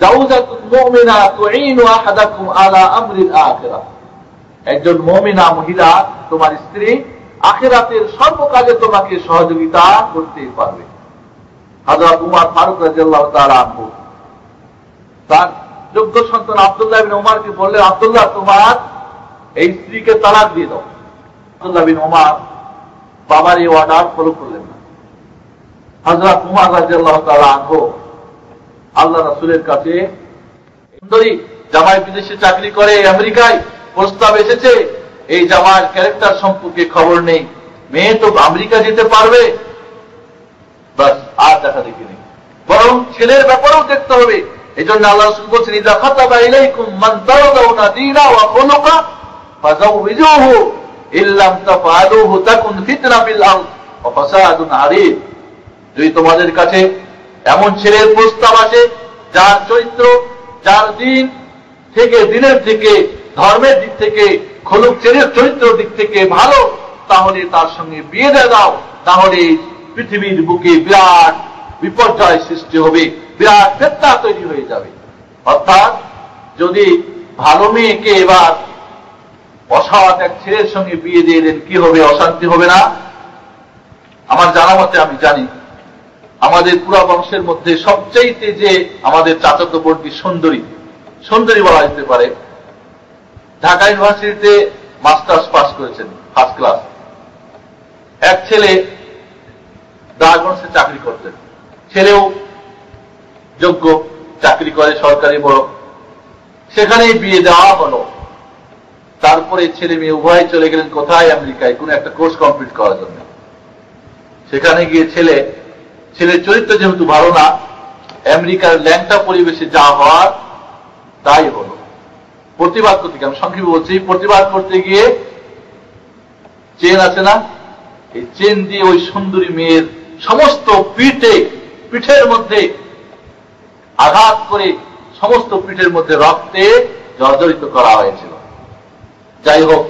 জাওজাতুল মুমিনা তুঈনু আহাদাকুম আলা আমরিল আখিরাহ। একজন মুমিনা মহিলা, তোমার স্ত্রী, আখিরাতের সর্বকাজে তোমাকে সহযোগিতা করতে পারবে। হযরত উমর ফারুক রাদিয়াল্লাহু তাআলা আনহু তার যোগ্য সন্তান আব্দুল্লাহ বিন উমরকে বললেন, আব্দুল্লাহ, তোমার এই স্ত্রীকে তালাক দিয়ে দাও। আব্দুল্লাহ বিন উমর বাবার এই অর্ডার ফলো করলেন না। হযরত উমর রাদিয়াল্লাহু তাআলা আনহু আল্লাহ রাসূলের কাছে, সুন্দরী জামাই বিদেশে চাকরি করে, আমেরিকায় প্রস্তাব এসেছে, এই জামার ক্যারেক্টার সম্পর্কে খবর নেই, মেয়ে তো আমেরিকা যেতে পারবে, বাস আর দেখা দেখি নেই, বরং ছেলের ব্যাপারেও দেখতে হবে। এই জন্য আল্লাহ রাসূল বলছেন, ইযা খাতাবা ইলাইকুম মান তারাদাউনা দীনা ওয়া খুলুকা ফাযাওবিজুহু ইল্লাম তাফআলুহু তাকুন ফিতনা ফিল আরদ ওয়া ফাসাদুন আরীদ। যদি তোমাদের কাছে এমন ছেলের প্রস্তাব আসে, যার চরিত্র, যার দিন থেকে, দিনের থেকে, ধর্মের দিক থেকে, খলুক চরিত্র দিক থেকে ভালো, তাহলে তার সঙ্গে বিয়ে দিয়ে দাও, তাহলে পৃথিবীর বুকে বিরাট বিপর্যয় সৃষ্টি হবে, বিরাট ফিতনা তৈরি হয়ে যাবে। অর্থাৎ যদি ভালো মেয়েকে এবার অসৎ এক ছেলের সঙ্গে বিয়ে দিয়ে দেন, কি হবে? অশান্তি হবে না? আমার জানা মতে, আমি জানি আমাদের পুরা বংশের মধ্যে সবচাইতে যে আমাদের চাচাতো বোনটি সুন্দরী বলা যেতে পারে, ঢাকা ইউনিভার্সিটিতে মাস্টার্স পাস করেছেন, ফার্স্ট ক্লাস। এক ছেলে ড্রাগনসে চাকরি করতেন, ছেলেও যোগ্য, চাকরি করে সরকারি বড়, সেখানেই বিয়ে দেওয়া হলো। তারপরে ছেলে মেয়ে উভয় চলে গেলেন কোথায়? আমেরিকায়, কোন একটা কোর্স কমপ্লিট করার জন্য। সেখানে গিয়ে ছেলের চরিত্র যেহেতু ভালো না, আমেরিকার ল্যাংটা পরিবেশে যা হওয়ার তাই হলো। প্রতিবাদ করতে গিয়ে, আমি সংক্ষেপে বলছি, প্রতিবাদ করতে গিয়ে চেন আছে না, এই চেন দিয়ে ওই সুন্দরী মেয়ের সমস্ত পিঠের মধ্যে আঘাত করে সমস্ত পিঠের মধ্যে রক্তে জর্জরিত করা হয়েছিল। যাই হোক,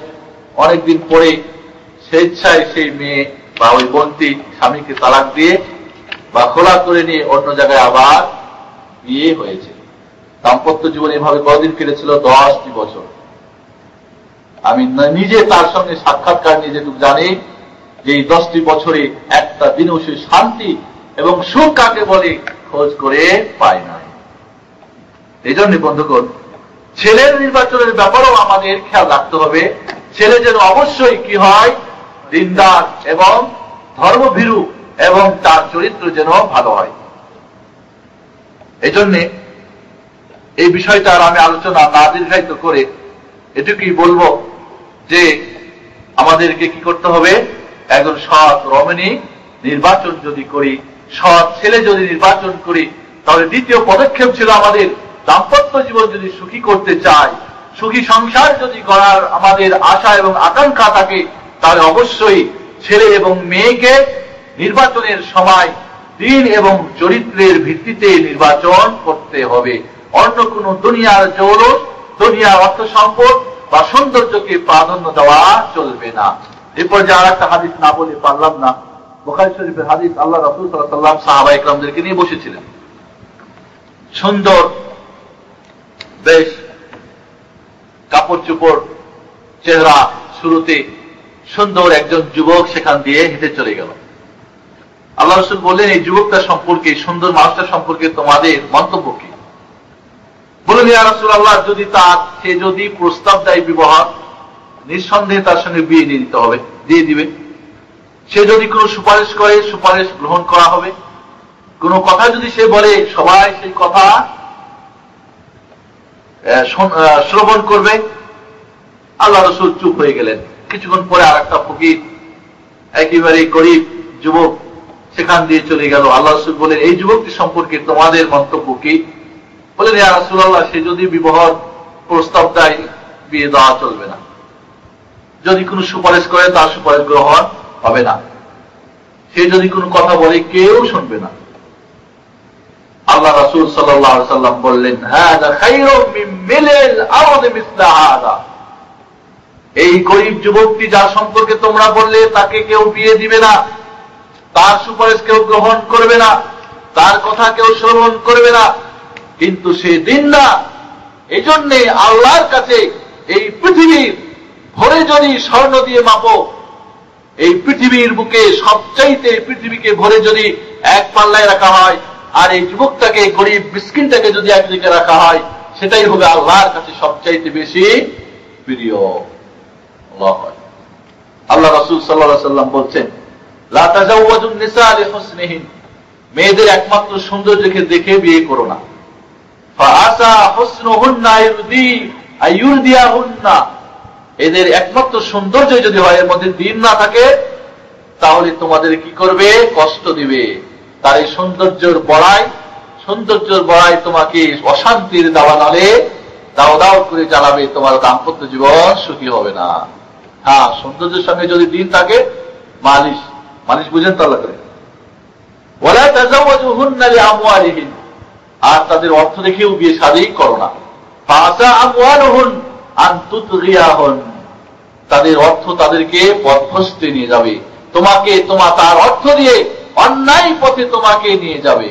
অনেকদিন পরে স্বেচ্ছায় সেই মেয়ে বা ওই বোনটি স্বামীকে তালাক দিয়ে বা খোলা করে নিয়ে অন্য জায়গায় আবার বিয়ে হয়েছে। দাম্পত্য জীবন এভাবে কতদিন কেটেছিল? 10টি বছর। আমি নিজে তার সঙ্গে সাক্ষাৎকার নিয়ে যেটুকু জানি, যে এই 10টি বছরে একটা দিনও সে শান্তি এবং সুখ কাকে বলে খোঁজ করে পায় না। এই জন্য বন্ধুগণ, ছেলের নির্বাচনের ব্যাপারেও আমাদের খেয়াল রাখতে হবে। ছেলে যেন অবশ্যই কি হয়? দিনদার এবং ধর্মভীরু, এবং তার চরিত্র যেন ভালো হয়। এই জন্যে এই বিষয়টা আর আমি আলোচনা না দীর্ঘায়িত করে এটুকুই বলবো যে আমাদেরকে কি করতে হবে? একজন সৎ রমণী নির্বাচন যদি করি, সৎ ছেলে যদি নির্বাচন করি, তাহলে দ্বিতীয় পদক্ষেপ ছিল আমাদের দাম্পত্য জীবন যদি সুখী করতে চাই, সুখী সংসার যদি গড়ার আমাদের আশা এবং আকাঙ্ক্ষা থাকে, তাহলে অবশ্যই ছেলে এবং মেয়েকে নির্বাচনের সময় দিন এবং চরিত্রের ভিত্তিতে নির্বাচন করতে হবে। অন্য কোনো দুনিয়ার জৌলুস, দুনিয়ার অর্থ সম্পদ বা সৌন্দর্যকে প্রাধান্য দেওয়া চলবে না। এরপর যে আর একটা হাদিস না বলে পারলাম না, বুখারী শরীফের হাদিস, আল্লাহ রাসূল সাল্লাল্লাহু আলাইহি ওয়াসাল্লাম সাহাবা ইকরামদেরকে নিয়ে বসেছিলেন। সুন্দর বেশ কাপড় চোপড়, চেহারা, শুরুতে সুন্দর একজন যুবক সেখান দিয়ে হেঁটে চলে গেল। আল্লাহ রাসূল বললেন, এই যুবকটা সম্পর্কে, সুন্দর মানুষটা সম্পর্কে তোমাদের মন্তব্য কি? বললেন, ইয়া রাসূলুল্লাহ, সে যদি প্রস্তাব দেয় বিবাহ, নিঃসন্দেহে তার সঙ্গে বিয়ে দিয়ে দিবে। সে যদি কোনো সুপারিশ করে, সুপারিশ গ্রহণ করা হবে। কোনো কথা যদি সে বলে, সবাই সেই কথা শ্রবণ করবে। আল্লাহ রাসূল চুপ হয়ে গেলেন। কিছুক্ষণ পরে আর একটা ফকির, একেবারে গরিব যুবক সেখান দিয়ে চলে গেল। আল্লাহ রাসূল বলেন, এই যুবকটি সম্পর্কে তোমাদের মন্তব্য কি? বলেন, ইয়া রাসূলুল্লাহ, সে যদি বিবাহ প্রস্তাব দেয়, বিয়ে দেওয়া চলবে না। যদি কোনো সুপারিশ করে, তার সুপারিশ গ্রহণ হবে না। সে যদি কোনো কথা বলে, কেউ শুনবে না। আল্লাহ রাসূল সাল্লাল্লাহু আলাইহি ওয়াসাল্লাম বললেন, হাযা খায়রুম মিন মিলিল আরদি মিসলা হাযা। এই গরিব যুবকটি যার সম্পর্কে তোমরা বললে তাকে কেউ বিয়ে দিবে না, তার সুপারিশ কেউ গ্রহণ করবে না, তার কথা কেউ শ্রবণ করবে না, কিন্তু সে দিন না। এই জন্যে আল্লাহর কাছে এই পৃথিবীর ভরে যদি স্বর্ণ দিয়ে মাপো, এই পৃথিবীর বুকে সবচাইতে পৃথিবীকে ভরে যদি এক পাল্লায় রাখা হয়, আর এই যুবকটাকে, গরিব মিসকিনটাকে যদি একদিকে রাখা হয়, সেটাই হবে আল্লাহর কাছে সবচাইতে বেশি প্রিয়। আল্লাহ রাসূল সাল্লাল্লাহু আলাইহি ওয়াসাল্লাম বলছেন, লা তাজাওয়াজুন নিসা লিহুসনিহিন, মেয়েদের একমাত্র সৌন্দর্যকে দেখে বিয়ে করো না। ফাআসা হুসনুহুন্না আইয়ুরদিয়াহুন্না, এদের একমাত্র সৌন্দর্য যদি হয়, এর মধ্যে দিন না থাকে, তাহলে তোমাদের কি করবে? কষ্ট দিবে। তার এই সৌন্দর্যের বড়াই তোমাকে অশান্তির দাওয়ানালে দাও দাও করে জ্বালাবে, তোমার দাম্পত্য জীবন সুখী হবে না। হ্যাঁ, সৌন্দর্যের সঙ্গে যদি দিন থাকে, মালিশ বুঝেন তো আল্লাহ করে। ওয়ালা তাজাওয়াজুহুন্না লিআমওয়ালিহিন, আর তাদের অর্থ দেখেও বিয়ে শাদী করো না। ফাসা আমওয়ালুহুন আন তুতগিয়াহুন, তাদের অর্থ তাদেরকে পথভ্রষ্টে নিয়ে যাবে, তার অর্থ দিয়ে অন্যায় পথে তোমাকে নিয়ে যাবে।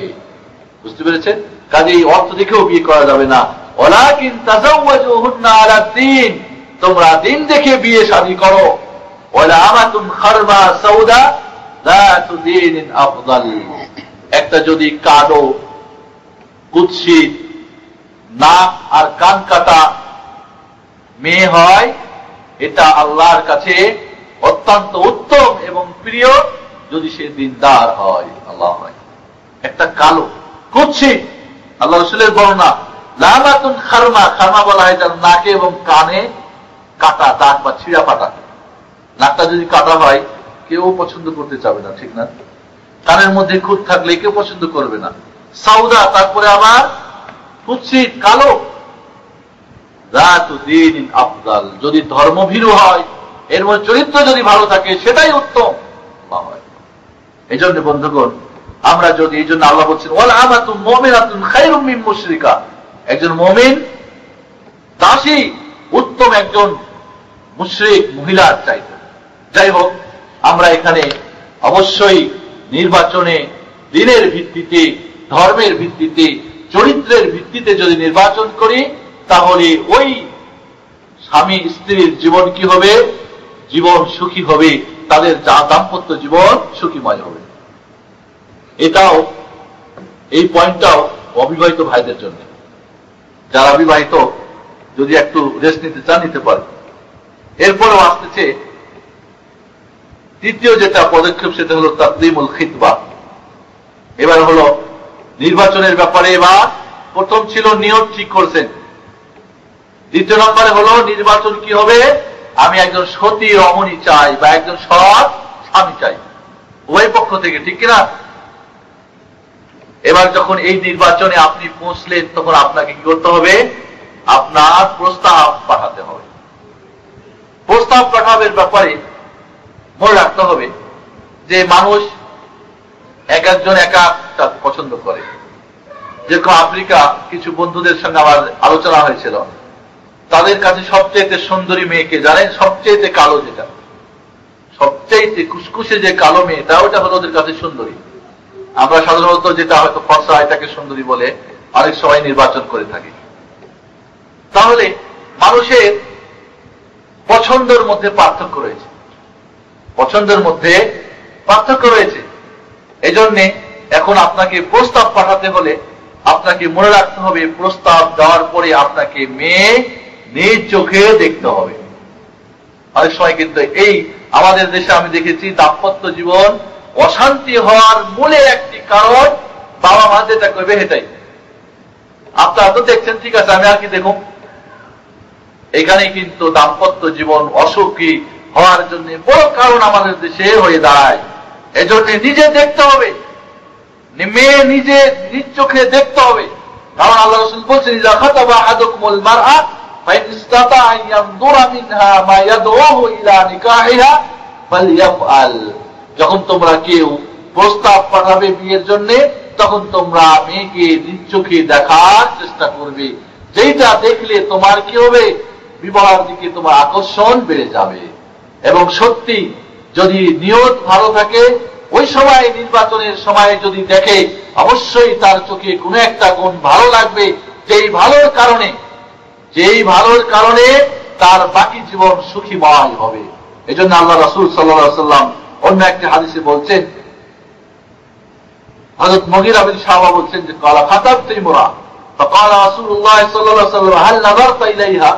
বুঝতে পেরেছেন? কাজেই অর্থ দেখেও বিয়ে করা যাবে না। ওয়ালাকিন তাজাওয়াজুহুন্না আলা দ্বীন, তোমরা দিন দেখে বিয়ে শাদী করো। ওয়ালা আমাতুন খারমা সাউদা যাতু দীনিন আফদাল, একটা যদি কালো, কুৎসিত, নাক আর কান কাটা মেয়ে হয়, এটা আল্লাহর কাছে অত্যন্ত উত্তম এবং প্রিয়, যদি সে দিনদার হয়। আল্লাহ হয় একটা কালো কুৎসিত, আল্লাহ রাসূলের বর্ণনা, লামাতুন খারমা, খারমা বলা হয় যার নাকে এবং কানে কাটা দাগ বা ছিঁড়া ফাটা। নাকটা যদি কাটা হয়, কেউ পছন্দ করতে চাবে না, ঠিক না? কানের মধ্যে খুঁত থাকলে কেউ পছন্দ করবে না। সাউদা, তারপরে আবার কুৎসিত, কালো। যাতু দীনিন আফদাল, যদি ধর্মভীরু হয়, এর মধ্যে চরিত্র যদি ভালো থাকে, সেটাই উত্তম। এই জন্য বন্ধুগণ, আমরা যদি, এই জন্য আল্লাহ বলছেন, ওয়াল আমাতু মুমিনাতুন খায়রুম মিন মুশরিকা, একজন মুমিন দাসী উত্তম একজন মুশরিক মহিলার চাইতে। যাই হোক, আমরা এখানে অবশ্যই নির্বাচনে দিনের ভিত্তিতে, ধর্মের ভিত্তিতে, চরিত্রের ভিত্তিতে যদি নির্বাচন করি, তাহলে ওই স্বামী স্ত্রীর জীবন কি হবে? জীবন সুখী হবে, তাদের দাম্পত্য জীবন সুখীময় হবে। এই পয়েন্টটাও অবিবাহিত ভাইদের জন্য। যারা বিবাহিত যদি একটু রেস্ট নিতে চান, নিতে পারে। এরপরেও আসতেছে তৃতীয় যেটা পদক্ষেপ, সেটা হলো তাকদিমুল খিতবা। এবার হলো নির্বাচনের ব্যাপারে। এবার প্রথম ছিল নিয়ত ঠিক করছেন, দ্বিতীয় নম্বরে হলো নির্বাচন কি হবে? আমি একজন সতী রমণী চাই বা একজন সৎ স্বামী চাই। উভয় পক্ষ থেকে, ঠিক কিনা? এবার যখন এই নির্বাচনে আপনি পৌঁছলেন, তখন আপনাকে কি করতে হবে? আপনার প্রস্তাব পাঠাতে হবে। প্রস্তাব পাঠাবের ব্যাপারে মনে রাখতে হবে যে মানুষ এক একজন এক একটা পছন্দ করে। যেরকম আফ্রিকা কিছু বন্ধুদের সঙ্গে আমার আলোচনা হয়েছিল, তাদের কাছে সবচেয়ে সুন্দরী মেয়েকে জানেন, সবচেয়ে কালো, যেটা সবচেয়ে কুসকুসে যে কালো মেয়েটা, ওটা হলো ওদের কাছে সুন্দরী। আমরা সাধারণত যেটা হয়তো ফর্সা, এটাকে সুন্দরী বলে অনেক সময় নির্বাচন করে থাকি। তাহলে মানুষের পছন্দের মধ্যে পার্থক্য রয়েছে, পছন্দের মধ্যে পার্থক্য রয়েছে। এজন্য এখন আপনাকে প্রস্তাব পাঠাতে হলে আপনাকে মনে রাখতে হবে, প্রস্তাব দেওয়ার পরে আপনাকে মেয়ে নিজ চোখে দেখতে হবে। অনেক সময় কিন্তু এই আমাদের দেশে আমি দেখেছি দাম্পত্য জীবন অশান্তি হওয়ার মূলে একটি কারণ বাবা মা যেটা করবে সেটাই। আপনারা তো দেখছেন, ঠিক আছে, আমি আর কি দেখুন। এখানে কিন্তু দাম্পত্য জীবন অসুখী হওয়ার জন্য বড় কারণ আমাদের দেশে হয়ে দাঁড়ায়। এজন্য নিজে দেখতে হবে, মেয়ে নিজে নিজ চোখে দেখতে হবে। কারণ আল্লাহ রাসূল বলছেন, ইযা খাতাবা আহাদুকুমুল মারআ ফাইন ইসতাতা আন ইয়ানজুরা মিনহা মা ইয়াদউহু ইলা নিকাহিহা ফালইয়াফআল। যখন তোমরা কেউ প্রস্তাব পাঠাবে বিয়ের জন্য, তখন তোমরা মেয়েকে নিজ চোখে দেখার চেষ্টা করবে। যেটা দেখলে তোমার কি হবে? বিবাহের দিকে তোমার আকর্ষণ বেড়ে যাবে। এবং সত্যি যদি নিয়ত ভালো থাকে, ওই সময় নির্বাচনের সময় যদি দেখে, অবশ্যই তার চোখে কোনো একটা গুণ ভালো লাগবে, যেই ভালোর কারণে তার বাকি জীবন সুখীময় হবে। এই জন্য আল্লাহ রাসূল সাল্লাল্লাহু আলাইহি ওয়াসাল্লাম অন্য একটি হাদিসে বলছেন, হযরত মুগীরা বিন শাবা বলছেন যে ক্বালা খাতাবতু ইমরা ফাকালা রাসূলুল্লাহ সাল্লাল্লাহু আলাইহি ওয়াসাল্লাম হাল নাযারতা ইলাইহা।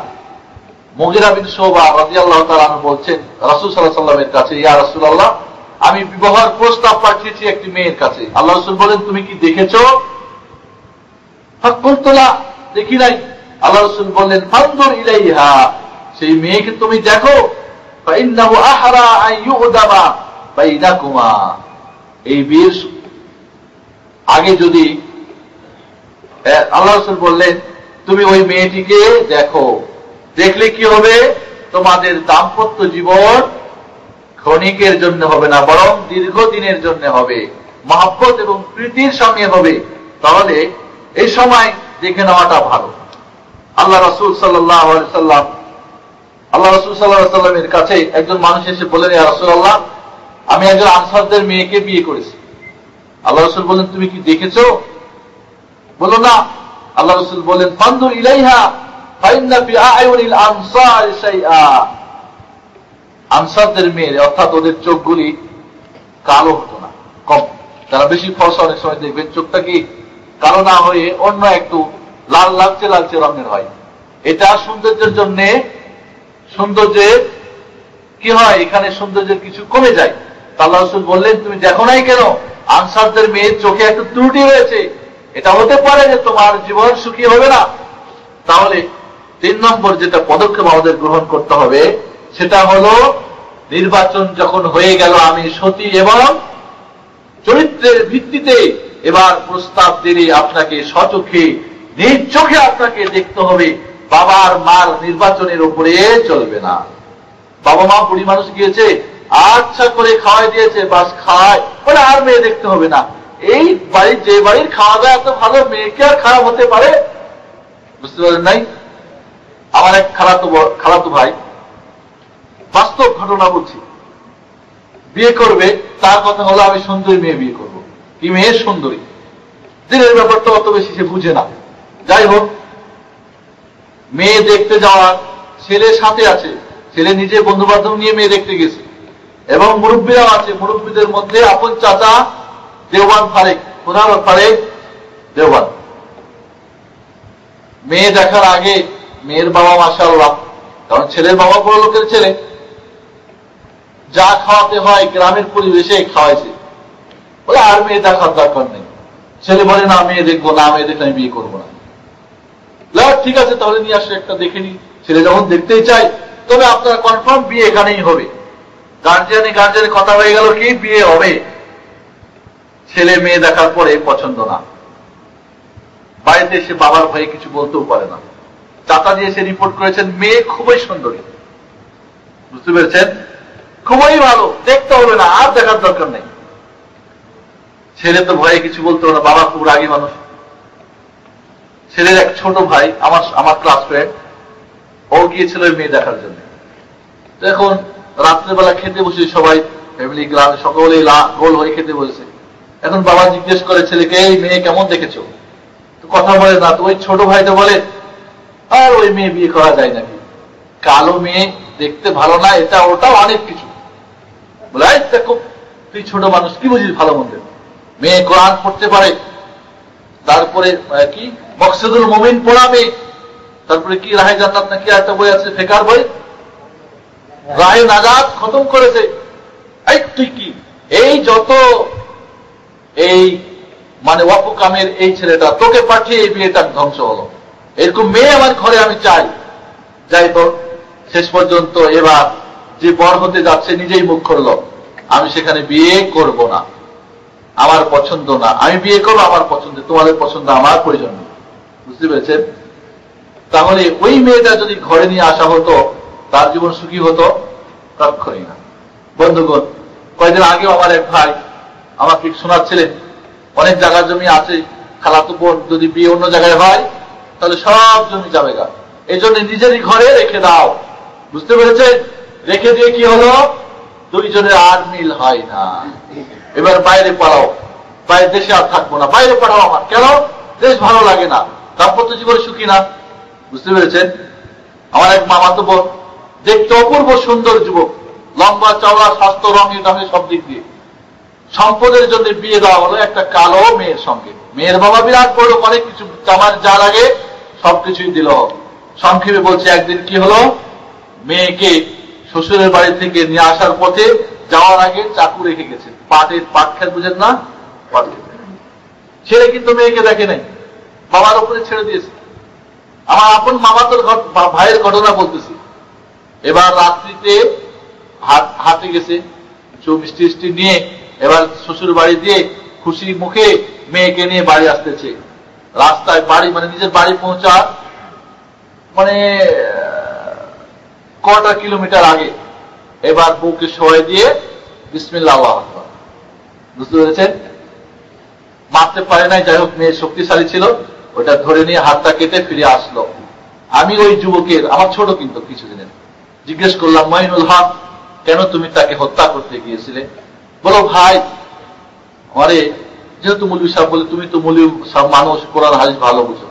মুগীরা বিন শাবা রাদিয়াল্লাহু তাআলা আনহু বলছেন রাসূল সাল্লাল্লাহু আলাইহি ওয়াসাল্লামের কাছে, ইয়া রাসূলুল্লাহ, আমি বিবাহের প্রস্তাব পাঠিয়েছি একটি মেয়ের কাছে। আল্লাহ রাসূল বলেন, তুমি কি দেখেছো? ফাকুলতু লা, দেখি নাই। আল্লাহ রাসূল বললেন, ফানজুর ইলাইহা, সেই মেয়েকে তুমি দেখো। ফাইন্নাহু আহরা আন ইউদামা বাইনাকুমা, এই বিয়ের আগে যদি, আল্লাহ রাসূল বললেন, তুমি ওই মেয়েটিকে দেখো, দেখলে কি হবে? তোমাদের দাম্পত্য জীবন ক্ষণিকের জন্য হবে না, বরং দীর্ঘদিনের জন্য হবে, মহব্বত এবং প্রীতির সঙ্গে হবে। তাহলে এই সময় দেখে নেওয়াটা ভালো। আল্লাহ রাসূল সাল্লাল্লাহু আলাইহি সাল্লামের কাছে একজন মানুষ এসে বললেন, ইয়া রাসূলুল্লাহ, আমি একজন আনসারদের মেয়েকে বিয়ে করেছি। আল্লাহ রাসূল বললেন, তুমি কি দেখেছো? বলো না। আল্লাহ রাসূল বললেন, ফানজুর ইলাইহা ফাইন্না ফি আ'য়ুনিল আনসার শাইআ। আনসারদের মেয়ে, অর্থাৎ ওদের চোখগুলি কালো হতো না, কম। তারা বেশি ফর্সা, অনেক সময় দেখবেন চোখটা কি কালো না হয়ে অন্য একটু লাল লালচে লালচে রঙের হয়। এটা সৌন্দর্যের জন্য, সৌন্দর্যের কি হয়, এখানে সৌন্দর্যের কিছু কমে যায়। আল্লাহ রাসূল বললেন, তুমি দেখো নাই কেন? আনসারদের মেয়ের চোখে একটু ত্রুটি রয়েছে, এটা হতে পারে যে তোমার জীবন সুখী হবে না। তাহলে 3 নম্বর যেটা পদক্ষেপ আমাদের গ্রহণ করতে হবে, সেটা হলো নির্বাচন যখন হয়ে গেল, আমি সতী এবং চরিত্রের ভিত্তিতে এবার প্রস্তাব দিলে আপনাকে সচোখে নিজ চোখে আপনাকে দেখতে হবে। বাবার মার নির্বাচনের উপরে চলবে না। বাবা মা বুড়ি মানুষ গিয়েছে, আচ্ছা করে খাওয়াই দিয়েছে, বাস খাওয়ায়, বলে আর মেয়ে দেখতে হবে না। এই বাড়ির, যে বাড়ির খাওয়া দাওয়া এত ভালো, মেয়েকে আর খারাপ হতে পারে? বুঝতে পারেন নাই? আমার এক খালাতো ভাই, বাস্তব ঘটনা বলছি, বিয়ে করবে, তার কথা হলো আমি সুন্দরী মেয়ে বিয়ে করবো। কি মেয়ে? সুন্দরী। দিনের ব্যাপারটা অত বেশি সে বুঝে না। যাই হোক, মেয়ে দেখতে যাওয়ার ছেলে সাথে আছে, ছেলে নিজে বন্ধু বান্ধব নিয়ে মেয়ে দেখতে গেছে, এবং মুরব্বীরাও আছে। মুরব্বীদের মধ্যে আপন চাচা দেওবান ফারেক, প্রধান ফারেক দেওবান। মেয়ে দেখার আগে মেয়ের বাবা মাশাআল্লাহ, কারণ ছেলের বাবা বড় লোকের ছেলে, যা খাওয়াতে হয় গ্রামের পরিবেশে খাওয়াইছে। বলে আর মেয়ে দেখার দরকার নেই। ছেলে বলে, না মেয়ে দেখবো না, মেয়ে দেখলে আমি বিয়ে করবো না। ঠিক আছে, তাহলে নিয়ে আসলে একটা দেখে নি। ছেলে যখন দেখতেই চায়, তবে আপনারা কনফার্ম বিয়ে এখানেই হবে। গার্জিয়ানে কথা হয়ে গেল কি বিয়ে হবে, ছেলে মেয়ে দেখার পরে পছন্দ না, বাড়িতে এসে বাবার ভয়ে কিছু বলতেও পারে না। চাচা দিয়ে এসে রিপোর্ট করেছেন মেয়ে খুবই সুন্দরী, বুঝতে পেরেছেন, খুবই ভালো, দেখতে হবে না, আর দেখার দরকার নেই। ছেলে তো ভয়ে কিছু বলতে হবে না, বাবা খুব রাগী মানুষ। ছেলের এক ছোট ভাই আমার ক্লাস ফ্রেন্ড, ও গিয়েছিল মেয়ে দেখার জন্য। এখন রাত্রেবেলা খেতে বসে সবাই ফ্যামিলি গ্রামে সকলেই গোল হয়ে খেতে বসেছে। এখন বাবা জিজ্ঞেস করে ছেলেকে, এই মেয়ে কেমন দেখেছো? তো কথা বলে না, তো ওই ছোট ভাইটা বলে, আর ওই মেয়ে বিয়ে করা যায় নাকি, কালো মেয়ে দেখতে ভালো না, এটা ওটাও অনেক কিছু। বলে দেখো তুই ছোট মানুষ কি বুঝিস ভালো মন্দের, মেয়ে কোরআন পড়তে পারে, তারপরে কি মকসুদুল মুমিন পড়া মেয়ে, তারপরে কি রাহে জান্নাত নাকি একটা বই আছে ফেকার বই, রাহে নাজাত খতম করেছে। এই তুই কি এই যত এই মানে ওয়াপুকামের এই ছেলেটা তোকে পাঠিয়ে এই বিয়েটা ধ্বংস হলো, এরকম মেয়ে আমার ঘরে আমি চাই। যাই হোক শেষ পর্যন্ত এবার যে বর হতে যাচ্ছে নিজেই মুখ করলো, আমি সেখানে বিয়ে করব না, আমার পছন্দ না, আমি বিয়ে করবো আমার পছন্দ, তোমাদের পছন্দ আমার প্রয়োজন নেই। বুঝতে পেরেছেন? তাহলে ওই মেয়েটা যদি ঘরে নিয়ে আসা হতো তার জীবন সুখী হতো? কখনোই না। বন্ধুগণ, কয়েকদিন আগেও আমার এক ভাই আমাকে শোনাচ্ছিলেন, অনেক জায়গার জমি আছে, খালাতো বোন যদি বিয়ে অন্য জায়গায় হয় তাহলে সব জমি যাবে গা, এই জন্য নিজেরই ঘরে রেখে দাও। বুঝতে পেরেছেন? রেখে দিয়ে কি হলো, দুইজনের আর মিল হয় না, এবার বাইরে পাঠাও, বাইরে দেশে আর থাকবো না, বাইরে পাঠাও আমার। কেন? দেশ ভালো লাগে না, দাম্পত্য জীবনে সুখী না। বুঝতে পেরেছেন? আমার এক মামাতো বোন, দেখতে অপূর্ব সুন্দর যুবক, লম্বা চওড়া, স্বাস্থ্য, রঙে রঙে সব দিক দিয়ে, সম্পদের জন্য বিয়ে দেওয়া হলো একটা কালো মেয়ের সঙ্গে। মেয়ের বাবা বিরাট বড়, অনেক কিছু আমার যা লাগে সবকিছুই দিল। সংক্ষেপে বলছে, একদিন কি হলো, মেয়েকে শ্বশুরের বাড়ি থেকে নিয়ে আসার পথে যাওয়ার আগে চাকু রেখে গেছে, পাট খেত বুঝেন না, পাট খেত। ছেলে কিন্তু মেয়েকে দেখে নাই, বাবার উপরে ছেড়ে দিয়েছে। আমার আপন মামাতোর ভাইয়ের ঘটনা বলতেছি। এবার রাত্রিতে হাতে গেছে মিষ্টি মিষ্টি নিয়ে, এবার শ্বশুর বাড়ি দিয়ে খুশি মুখে মেয়েকে নিয়ে বাড়ি আসতেছে। রাস্তায় বাড়ি মানে নিজের বাড়ি পৌঁছা মানে কটা কিলোমিটার আগে এবার বউকে সহায় দিয়ে বিসমিল্লাহ আল্লাহু আকবার। বুঝতে পেরেছেন? মারতে পারে নাই, যাই হোক মেয়ে শক্তিশালী ছিল, ওটা ধরে নিয়ে হাতটা কেটে ফিরে আসলো। আমি ওই যুবকের, আমার ছোট কিন্তু কিছুদিনের, জিজ্ঞেস করলাম, মাইনুল হক, কেন তুমি তাকে হত্যা করতে গিয়েছিলে? বলো ভাই, আরে যেহেতু মৌলভী সাহেব বলে, তুমি তো মৌলভী সাহেব মানুষ, কোরআন হাদিস ভালো বুঝো,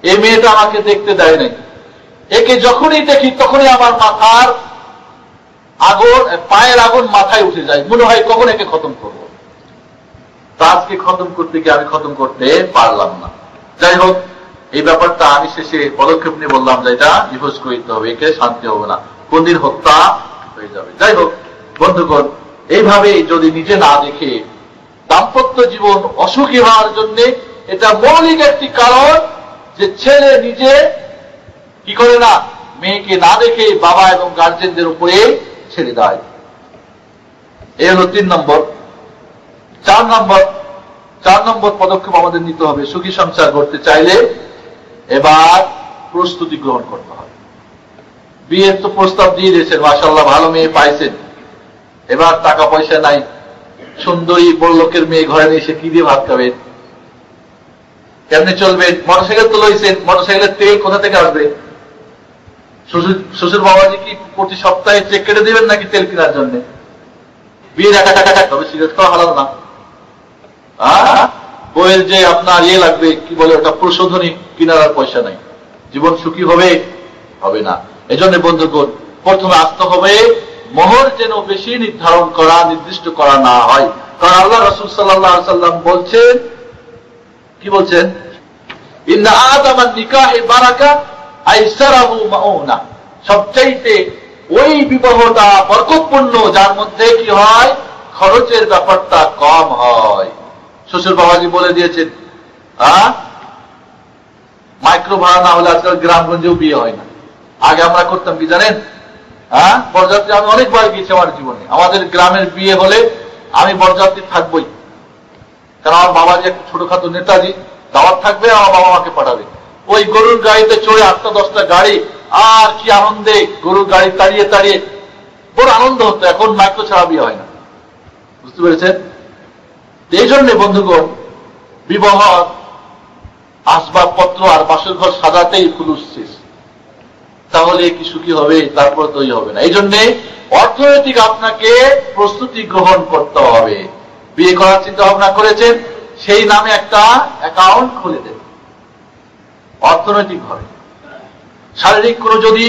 এই মেয়েটা আমাকে দেখতে দেয় নাই, একে যখনই দেখি তখনই আমার মাথার আগুন, পায়ের আগুন মাথায় উঠে যায়, মনে হয় কখন একে খতম করবো। তা আজকে খতম করতে গিয়ে আমি খতম করতে পারলাম না। যাই হোক, এই ব্যাপারটা আমি শেষে পদক্ষেপ নিয়ে বললাম যে এটা ডিভোর্স করতে হবে, একে শান্তি হবে না, কোনদিন হত্যা হয়ে যাবে। যাই হোক বন্ধুগণ, এইভাবে যদি নিজে না দেখে দাম্পত্য জীবন অসুখী হওয়ার জন্য এটা মৌলিক একটি কারণ, যে ছেলে নিজে কি করে না, মেয়েকে না দেখে বাবা এবং গার্জেনদের উপরে ছেড়ে দেয়। এই হলো 3 নম্বর। 4 নম্বর পদক্ষেপ আমাদের নিতে হবে, সুখী সংসার করতে চাইলে এবার প্রস্তুতি গ্রহণ করতে হবে। বিয়ের তো প্রস্তাব দিয়ে দিয়েছেন, মাশাআল্লাহ ভালো মেয়ে পাইছেন, এবার টাকা পয়সা নাই, সুন্দরী বড় লোকের মেয়ে ঘরে নিয়ে এসে কি দিয়ে ভাত খাবেন, কেমনে চলবেন? মোটরসাইকেল তো লইছেন, মোটরসাইকেলের তেল কোথা থেকে আসবে? শ্বশুর বাবাজি কি প্রতি সপ্তাহে চেক কেটে দেবেন নাকি তেল কেনার জন্য? বিয়ের তবে সিগারেট খাওয়া হালাল না। বইয়ের যে আপনার ইয়ে লাগবে, কি বলে ওটা, প্রশোধনী, কিনার আর পয়সা নাই, জীবন সুখী হবে হবে না। এজন্য বন্ধুগণ, প্রথমে আসতে হবে মোহর যেন বেশি নির্ধারণ করা, নির্দিষ্ট করা না হয়। কারণ আল্লাহ রাসূল সাল্লাল্লাহু আলাইহি ওয়াসাল্লাম বলছেন, কি বলছেন, ইন্না আদামান নিকাহি বারাকা আইসারাহু মাউনা, সবচাইতে ওই বিবাহটা বরকতপূর্ণ যার মধ্যে কি হয়, খরচের ব্যাপারটা কম হয়। শ্বশুর বাবাজি বলে দিয়েছেন, মাইক্রো ভাড়া না হলে আজকাল গ্রামগঞ্জেও বিয়ে হয় না। আগে আমরা করতাম কি জানেন, বরযাত্রী আমি অনেকবার গিয়েছি আমার জীবনে। আমাদের গ্রামের বিয়ে হলে আমি বরযাত্রী থাকবই, কারণ আমার বাবা যে একটা ছোটখাটো নেতাজি, দাওয়াত থাকবে, আমার বাবা মাকে পাঠাবে। ওই গরুর গাড়িতে চড়ে 8-10টা গাড়ি, আর কি আনন্দে গরুর গাড়ি তাড়িয়ে তাড়িয়ে বড় আনন্দ হতো। এখন মাইক্রো ছাড়া বিয়ে হয় না, বুঝতে পেরেছেন? এই জন্য বন্ধুগণ, বিবাহ আসবাবপত্র আর বাসর ঘর সাজাতেই ফুলুস শেষ, তাহলে কি সুখী হবে? তারপর তৈরি হবে না। এই জন্য অর্থনৈতিক আপনাকে প্রস্তুতি গ্রহণ করতে হবে। বিয়ে করার চিন্তা ভাবনা করেছেন, সেই নামে একটা অ্যাকাউন্ট খুলে দেন অর্থনৈতিক ভাবে। শারীরিক কোনো যদি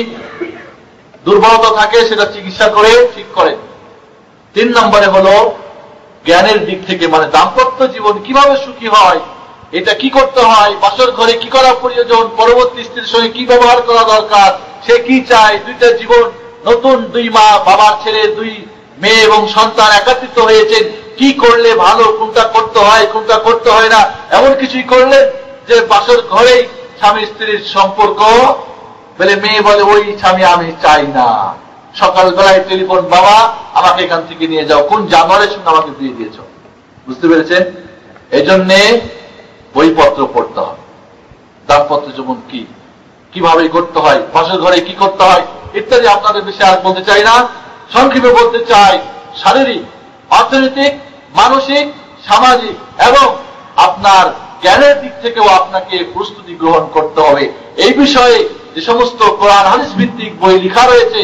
দুর্বলতা থাকে সেটা চিকিৎসা করে ঠিক করেন। 3 নম্বরে হলো জ্ঞানের দিক থেকে, মানে দাম্পত্য জীবন কিভাবে সুখী হয়, এটা কি করতে হয়, বাসর ঘরে কি করা প্রয়োজন, পরবর্তী স্ত্রীর সঙ্গে কি ব্যবহার করা দরকার, সে কি চায়, 2টা জীবন, নতুন 2 মা, বাবার ছেলে 2 মেয়ে এবং সন্তান একাত্রিত হয়েছেন, কি করলে ভালো, কোনটা করতে হয় কোনটা করতে হয় না, এমন কিছুই করলেন যে বাসর ঘরেই স্বামী স্ত্রীর সম্পর্ক, বলে মেয়ে বলে ওই স্বামী আমি চাই না, সকালবেলায় টেলিফোন, বাবা আমাকে এখান থেকে নিয়ে যাও, কোন জানোয়ারের সঙ্গে আমাকে বিয়ে দিয়েছ। বুঝতে পেরেছেন? এই জন্যে বইপত্র পড়তে হবে, দাম্পত্য জীবন কি, কিভাবে করতে হয়, বাসর ঘরে কি করতে হয় ইত্যাদি। আপনাদের বেশি আর বলতে চাই না, সংক্ষেপে বলতে চাই, শারীরিক, অর্থনৈতিক, মানসিক, সামাজিক এবং আপনার জ্ঞানের দিক থেকেও আপনাকে প্রস্তুতি গ্রহণ করতে হবে। এই বিষয়ে যে সমস্ত কোরআন হাদিস ভিত্তিক বই লেখা রয়েছে,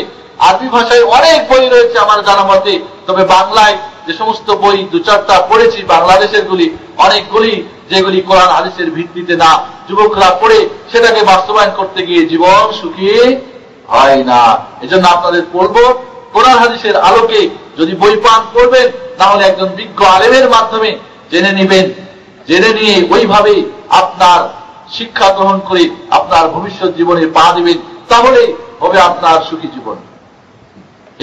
আরবি ভাষায় অনেক বই রয়েছে আমার জানা মতে, তবে বাংলায় যে সমস্ত বই 2-4টা পড়েছি বাংলাদেশের গুলি, অনেকগুলি যেগুলি কোরআন হাদিসের ভিত্তিতে না, যুবকরা পড়ে সেটাকে বাস্তবায়ন করতে গিয়ে জীবন সুখী হয় না। এজন্য আপনাদের বলবো, কোরআন হাদিসের আলোকে যদি বই পান করবেন, না হলে একজন বিজ্ঞ আলেমের মাধ্যমে জেনে নেবেন, জেনে নিয়ে ওইভাবে আপনার শিক্ষা গ্রহণ করে আপনার ভবিষ্যৎ জীবনে পা দিবেন, তাহলে হবে আপনার সুখী জীবন।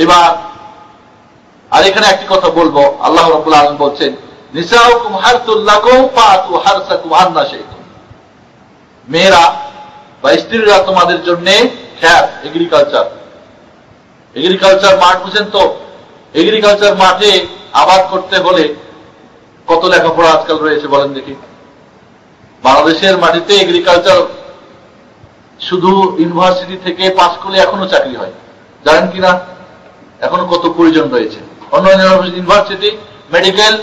এবার আর এখানে একটি কথা বলবো, আল্লাহ রাব্বুল আলামিন বলছেন, নিসাউকুম হারসুল লাকুম ফাতু হারসাকুম আন্না শাইতুম। মেয়েরা বা স্ত্রীরা তোমাদের জন্য খ্যাত, এগ্রিকালচার মাঠ বুঝেন তো? এগ্রিকালচার মাঠে আবাদ করতে হলে কত লেখাপড়া আজকাল রয়েছে বলেন দেখি। বাংলাদেশের মাটিতে এগ্রিকালচার শুধু ইউনিভার্সিটি থেকে পাশ করলে এখনো চাকরি হয়, জানেন কিনা? এখনো কত প্রয়োজন রয়েছে। অন্যান্য ইউনিভার্সিটি, মেডিকেল,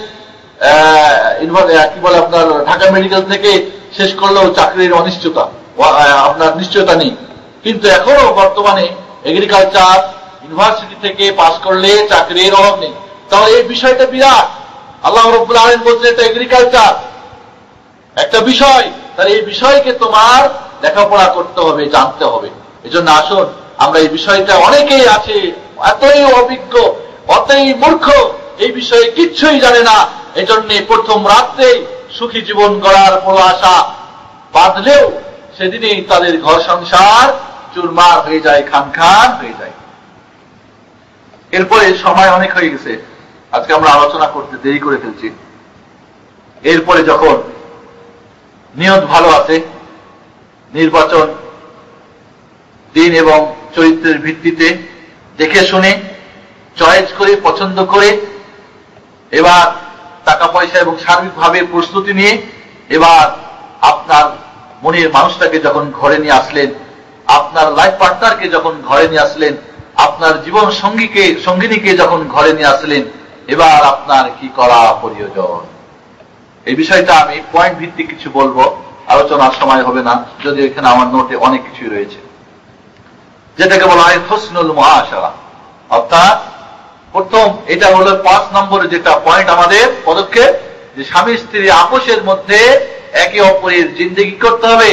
কি বলে আপনার ঢাকা মেডিকেল থেকে শেষ করলেও চাকরির অনিশ্চয়তা, আপনার নিশ্চয়তা নেই। কিন্তু এখনো বর্তমানে এগ্রিকালচার ইউনিভার্সিটি থেকে পাশ করলে চাকরির অভাব নেই। তাহলে এই বিষয়টা বিরাট। আল্লাহ রাব্বুল আলামিন বলছেন এটা এগ্রিকালচার একটা বিষয়, তাহলে এই বিষয়কে তোমার লেখাপড়া করতে হবে, জানতে হবে। এজন্য আসুন আমরা এই বিষয়টা, অনেকেই আছে এতই অভিজ্ঞ, অতই মূর্খ, এই বিষয়ে কিচ্ছুই জানে না। এজন্য প্রথম রাত্রে সুখী জীবন গড়ার বড় আশা বাঁধলেও সেদিনেই তাদের ঘর সংসার চুরমার হয়ে যায়, খান খান হয়ে যায়। এরপরে সময় অনেক হয়ে গেছে, আজকে আমরা আলোচনা করতে দেরি করে ফেলছি। এরপরে যখন নিয়ত ভালো আছে, নির্বাচন দিন এবং চরিত্রের ভিত্তিতে দেখে শুনে চয়েস করে পছন্দ করে, এবার টাকা পয়সা এবং সার্বিকভাবে প্রস্তুতি নিয়ে এবার আপনার মনের মানুষটাকে যখন ঘরে নিয়ে আসলেন, আপনার লাইফ পার্টনারকে যখন ঘরে নিয়ে আসলেন, আপনার জীবন সঙ্গিনীকে যখন ঘরে নিয়ে আসলেন, এবার আপনার কি করা প্রয়োজন, এই বিষয়টা আমি পয়েন্ট ভিত্তিক কিছু বলবো, আলোচনার সময় হবে না, যদি এখানে আমার নোটে অনেক কিছুই রয়েছে। যেটাকে বলা হয় হুসনুল মুআশারা, অর্থাৎ প্রথম এটা হলো 5 নম্বরে যেটা পয়েন্ট আমাদের পদক্ষেপ, যে স্বামী স্ত্রী আপোষের মধ্যে একে অপরের জিন্দেগি করতে হবে,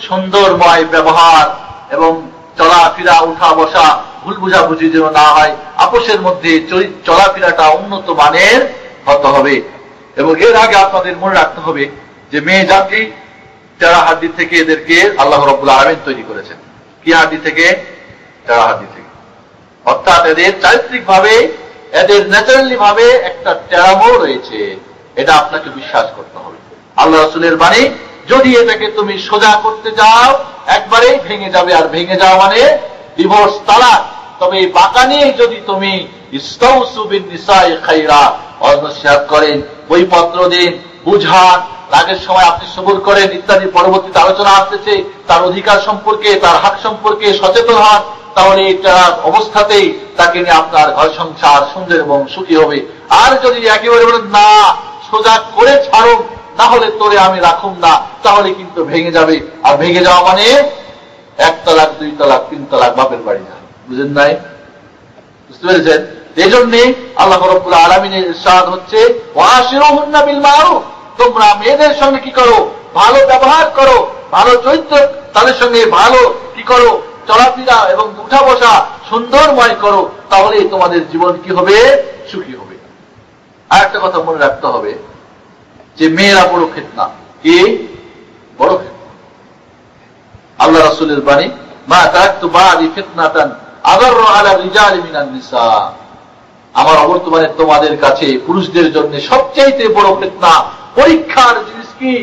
সুন্দরময় ব্যবহার এবং চলাফেরা, উঠা বসা, ভুল বুঝাবুঝি যেন না হয়, আপোষের মধ্যে চলাফেরাটা উন্নত মানের হতে হবে। এবং এর আগে আপনাদের মনে রাখতে হবে যে মেয়ে জাতি টেরা হাড্ডি থেকে এদেরকে আল্লাহ রাব্বুল আলামিন তৈরি করেছেন। কি হাড্ডি থেকে? টেরা হাড্ডি থেকে। অর্থাৎ এদের চারিত্রিক ভাবে, এদের ন্যাচারালি ভাবে একটা টেরামো রয়েছে, এটা আপনাকে বিশ্বাস করতে হবে। আল্লাহ রাসূলের বাণী, যদি এটাকে তুমি সোজা করতে যাও একবারেই ভেঙে যাবে, আর ভেঙে যাওয়া মানে ডিভোর্স, তালাক। তবে এই বাঁকা নিয়ে যদি তুমি ইস্তাউসু বিন নিসাই খায়রা নসিহত করেন, বইপত্র দিন, বুঝান, রাগের সময় আপনি সবুর করেন ইত্যাদি পরবর্তীতে আলোচনা আসতেছে। তার অধিকার সম্পর্কে, তার হক সম্পর্কে সচেতন হন, তাহলে এটা অবস্থাতেই তাকে নিয়ে আপনার ঘর সংসার সুন্দর এবং সুখী হবে। আর যদি একেবারে বলেন না সোজা করে ছাড়ুন, না হলে তোরে আমি রাখুন না, তাহলে কিন্তু ভেঙে যাবে। আর ভেঙে যাওয়া মানে 1 তালাক 2 তালাক 3 তালাক, বাপের বাড়ি না। বুঝেন নাই? বুঝতে পেরেছেন? এই জন্যে আল্লাহ রাব্বুল আলামিনের ইরশাদ হচ্ছে ওয়াশিরুহুন্না বিল মারুফ, তোমরা মেয়েদের সঙ্গে কি করো? ভালো ব্যবহার করো, ভালো চরিত্র তাদের সঙ্গে ভালো কি করো? চলাফেরা এবং উঠা বসা সুন্দরময় করো, তাহলে তোমাদের জীবন কি হবে? সুখী হবে। আর একটা কথা মনে রাখতে হবে যে মেয়েরা বড় ফিতনা। কি বড় ফিতনা? আল্লাহ রাসূলের বাণী, মা তারাকতু বাদি ফিতনাতান আদাররু আলা রিজালি মিনান নিসা, আমার অবর্তমানে তোমাদের কাছে পুরুষদের জন্য সবচাইতে বড় ফিতনা, পরীক্ষার জিনিস কি?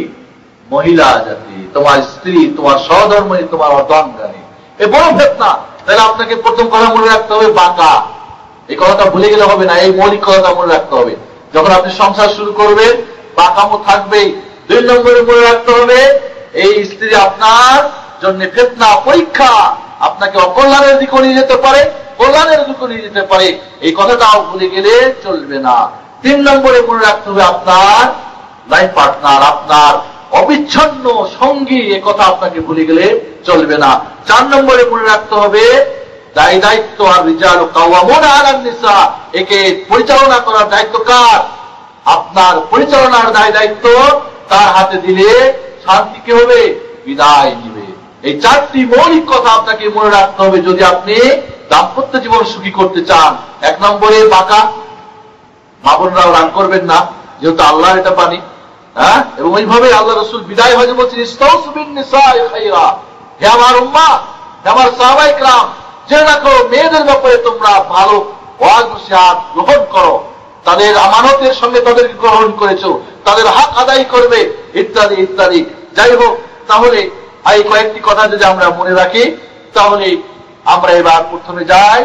মহিলা জাতি, তোমার স্ত্রী, তোমার সহধর্মিণী, তোমার অর্ধাঙ্গিনী, এ বড় ফিতনা। তাহলে আপনাকে প্রথম কথা মনে রাখতে হবে বাঁকা। এই কথাটা ভুলে গেলে হবে না, এই মৌলিক কথাটা মনে রাখতে হবে। যখন আপনি সংসার শুরু করবেন বাঁকামো থাকবেই। 2 নম্বরে মনে রাখতে হবে এই স্ত্রী আপনার জন্য ফিতনা, পরীক্ষা, আপনাকে অকল্যাণের দিকে নিয়ে যেতে পারে, কল্যাণের দিকে নিয়ে যেতে পারে, এই কথাটাও ভুলে গেলে চলবে না। 3 নম্বরে মনে রাখতে হবে আপনার লাইফ পার্টনার, আপনার অবিচ্ছন্ন সঙ্গী, এ কথা আপনাকে ভুলে গেলে চলবে না। 4 নম্বরে মনে রাখতে হবে দায় দায়িত্ব, আর রিজালু কাওয়ামুনা আলান নিসা, একে পরিচালনা করার দায়িত্ব কার? আপনার। পরিচালনার দায় দায়িত্ব তার হাতে দিলে শান্তি কি হবে? বিদায় নিবে। এই 4টি মৌলিক কথা আপনাকে মনে রাখতে হবে যদি আপনি দাম্পত্য জীবন সুখী করতে চান। 1 নম্বরে বাঁকা, মা বোনরাও রাগ করবেন না, যেহেতু আল্লাহর এটা বাণী। হ্যাঁ, এবং ওইভাবে আল্লাহ রাসূল বিদায় হয়ে বলছেন ইস্তাউসু বিন নিসাই খায়রা, হে আমার উম্মাহ, হে আমার সাহাবায়ে کرام, জেনে রাখো মেয়েদের ব্যাপারে তোমরা ভালো ওয়াজ নসিহত গ্রহণ করো, তাদের আমানতের সঙ্গে তাদেরকে গ্রহণ করেছো, তাদের হক আদায় করবে ইত্যাদি ইত্যাদি। যাই হোক, তাহলে এই কয়েকটি কথা যদি আমরা মনে রাখি, তাহলে আমরা এবার প্রথমে যাই।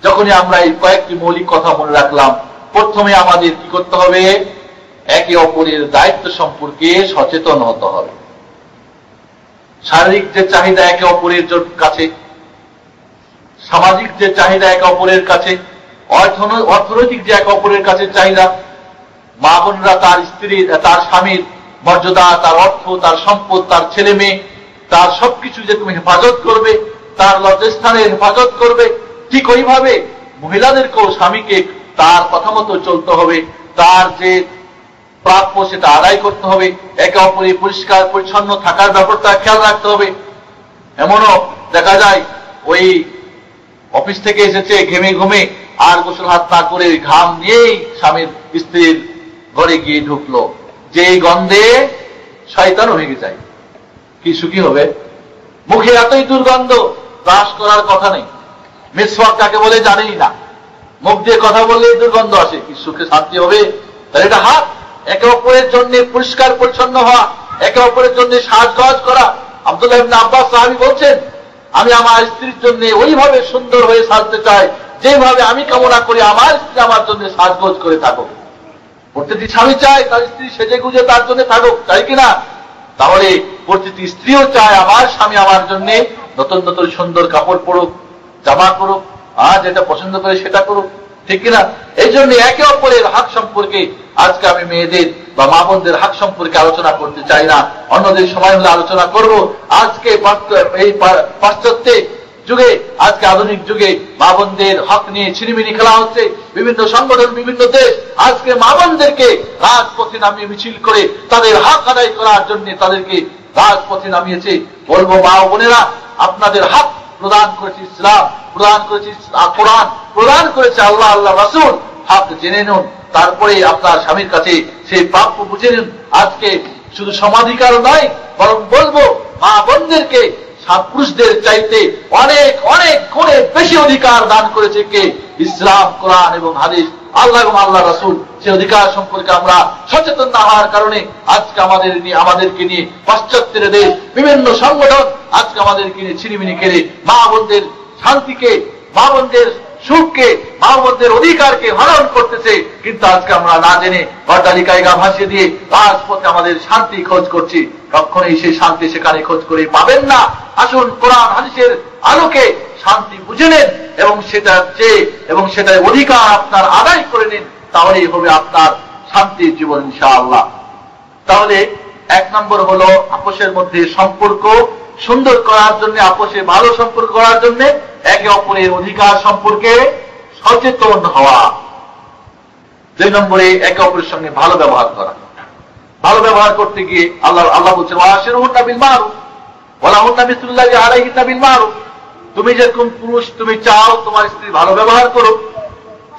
যখনই আমরা এই কয়েকটি মৌলিক কথা মনে রাখলাম, প্রথমে আমাদের কি করতে হবে? একে অপরের দায়িত্ব সম্পর্কে সচেতন হতে হবে। শারীরিক যে চাহিদা একে অপরের কাছে, সামাজিক যে চাহিদা একে অপরের কাছে, অর্থনৈতিক যে একে অপরের কাছে চাহিদা, মা বোনরা তার স্ত্রীর, তার স্বামীর মর্যাদা, তার অর্থ, তার সম্পদ, তার ছেলে মেয়ে, তার সবকিছু যে তুমি হেফাজত করবে, তার লজ্জাস্থানের হেফাজত করবে, ঠিক ওইভাবে মহিলাদেরকেও স্বামীকে তার কথা মতো চলতে হবে, তার যে প্রাপ্য সেটা আদায় করতে হবে, একে অপরের পরিষ্কার পরিচ্ছন্ন থাকার ব্যাপারটা খেয়াল রাখতে হবে। এমনও দেখা যায় ওই অফিস থেকে এসেছে ঘেমে ঘুমে, আর গোসল হাত না করে ঘাম নিয়েই স্বামীর স্ত্রীর ঘরে গিয়ে ঢুকলো, যে গন্ধে শয়তানও ভেঙে যায়। কি সুখী হবে? মুখে এতই দুর্গন্ধ, ব্রাশ করার কথা নেই, মিসওয়াক কাকে বলে জানেই না, মুখ দিয়ে কথা বললেই দুর্গন্ধ আসে, কি সুখে শান্তি হবে? তাহলে এটা হাত, একে অপরের জন্য পরিষ্কার পরিচ্ছন্ন হওয়া, একে অপরের জন্য সাজগোজ করা। আব্দুল্লাহ ইবনে আব্বাস সাহাবী বলছেন, আমি আমার স্ত্রীর জন্য ওইভাবে সুন্দর হয়ে সাজতে চাই যেভাবে আমি কামনা করি আমার স্ত্রী আমার জন্য সাজগোজ করে থাকুক। প্রতিটি স্বামী চায় তার স্ত্রী সেজে গুজে তার জন্য থাকুক, তাই কিনা? তাহলে প্রতিটি স্ত্রীও চায় আমার স্বামী আমার জন্য নতুন নতুন সুন্দর কাপড় পরুক, জামা করুক, আর যেটা পছন্দ করে সেটা করুক, ঠিক কিনা? এই জন্য একে অপরের হক সম্পর্কে আজকে আমি মেয়েদের বা মা বোনদের হক সম্পর্কে আলোচনা করতে চাই না, অন্যদের সময় হলে আলোচনা করব। আজকে এই পাশ্চাত্য যুগে, আজকে আধুনিক যুগে মা বোনদের হক নিয়ে ছিনিমিনি খেলা হচ্ছে। বিভিন্ন সংগঠন, বিভিন্ন দেশ আজকে মা বোনদেরকে রাজপথে নামিয়ে মিছিল করে তাদের হক আদায় করার জন্য তাদেরকে রাজপথে নামিয়েছে। বলবো মা ও বোনেরা, আপনাদের হক প্রদান করেছে ইসলাম, প্রদান করেছে কোরআন, প্রদান করেছে আল্লাহ, আল্লাহ রাসূল। হক জেনে নিন, তারপরে আপনার স্বামীর কাছে সেই প্রাপ্য বুঝে নিন। আজকে শুধু সমাধিকার নয়, বরং বলবো মা বোনদেরকে পুরুষদের চাইতে অনেক অনেক গুণে বেশি অধিকার দান করেছে কে? ইসলাম, কোরআন এবং হাদিস, আল্লাহ এবং আল্লাহ রাসূল। সেই অধিকার সম্পর্কে আমরা সচেতন না হওয়ার কারণে আজকে আমাদেরকে নিয়ে পাশ্চাত্যের দেশ, বিভিন্ন সংগঠন আজকে আমাদেরকে নিয়ে ছিনিমিনি খেলে মা বোনদের শান্তিকে, মা বোনদের সুখকে, মা বোনদের অধিকারকে হরণ করতেছে। কিন্তু আজকে আমরা না জেনে অট্টালিকায় গা ভাসিয়ে দিয়ে রাজপথে আমাদের শান্তি খোঁজ করছি। কখনোই সেই শান্তি সেখানে খোঁজ করে পাবেন না। আসুন কোরআন হাদিসের আলোকে শান্তি বুঝে নেন এবং সেটা চেয়ে এবং সেটার অধিকার আপনার আদায় করে নিন, তাহলেই হবে আপনার শান্তির জীবন ইনশাআল্লাহ। তাহলে এক নম্বর হলো আপোষের মধ্যে সম্পর্ক সুন্দর করার জন্য, আপোষে ভালো সম্পর্ক করার জন্য একে অপরের অধিকার সম্পর্কে সচেতন হওয়া। 2 নম্বরে একে অপরের সঙ্গে ভালো ব্যবহার করা। ভালো ব্যবহার করতে গিয়ে আল্লাহ বলছেন ওয়াশিরুহুন্না বিল মারুফ ওয়ালাহুন্না মিসলুল্লাহি আলাইহিন্না বিল মারুফ। তুমি যেরকম পুরুষ তুমি চাও তোমার স্ত্রী ভালো ব্যবহার করুক,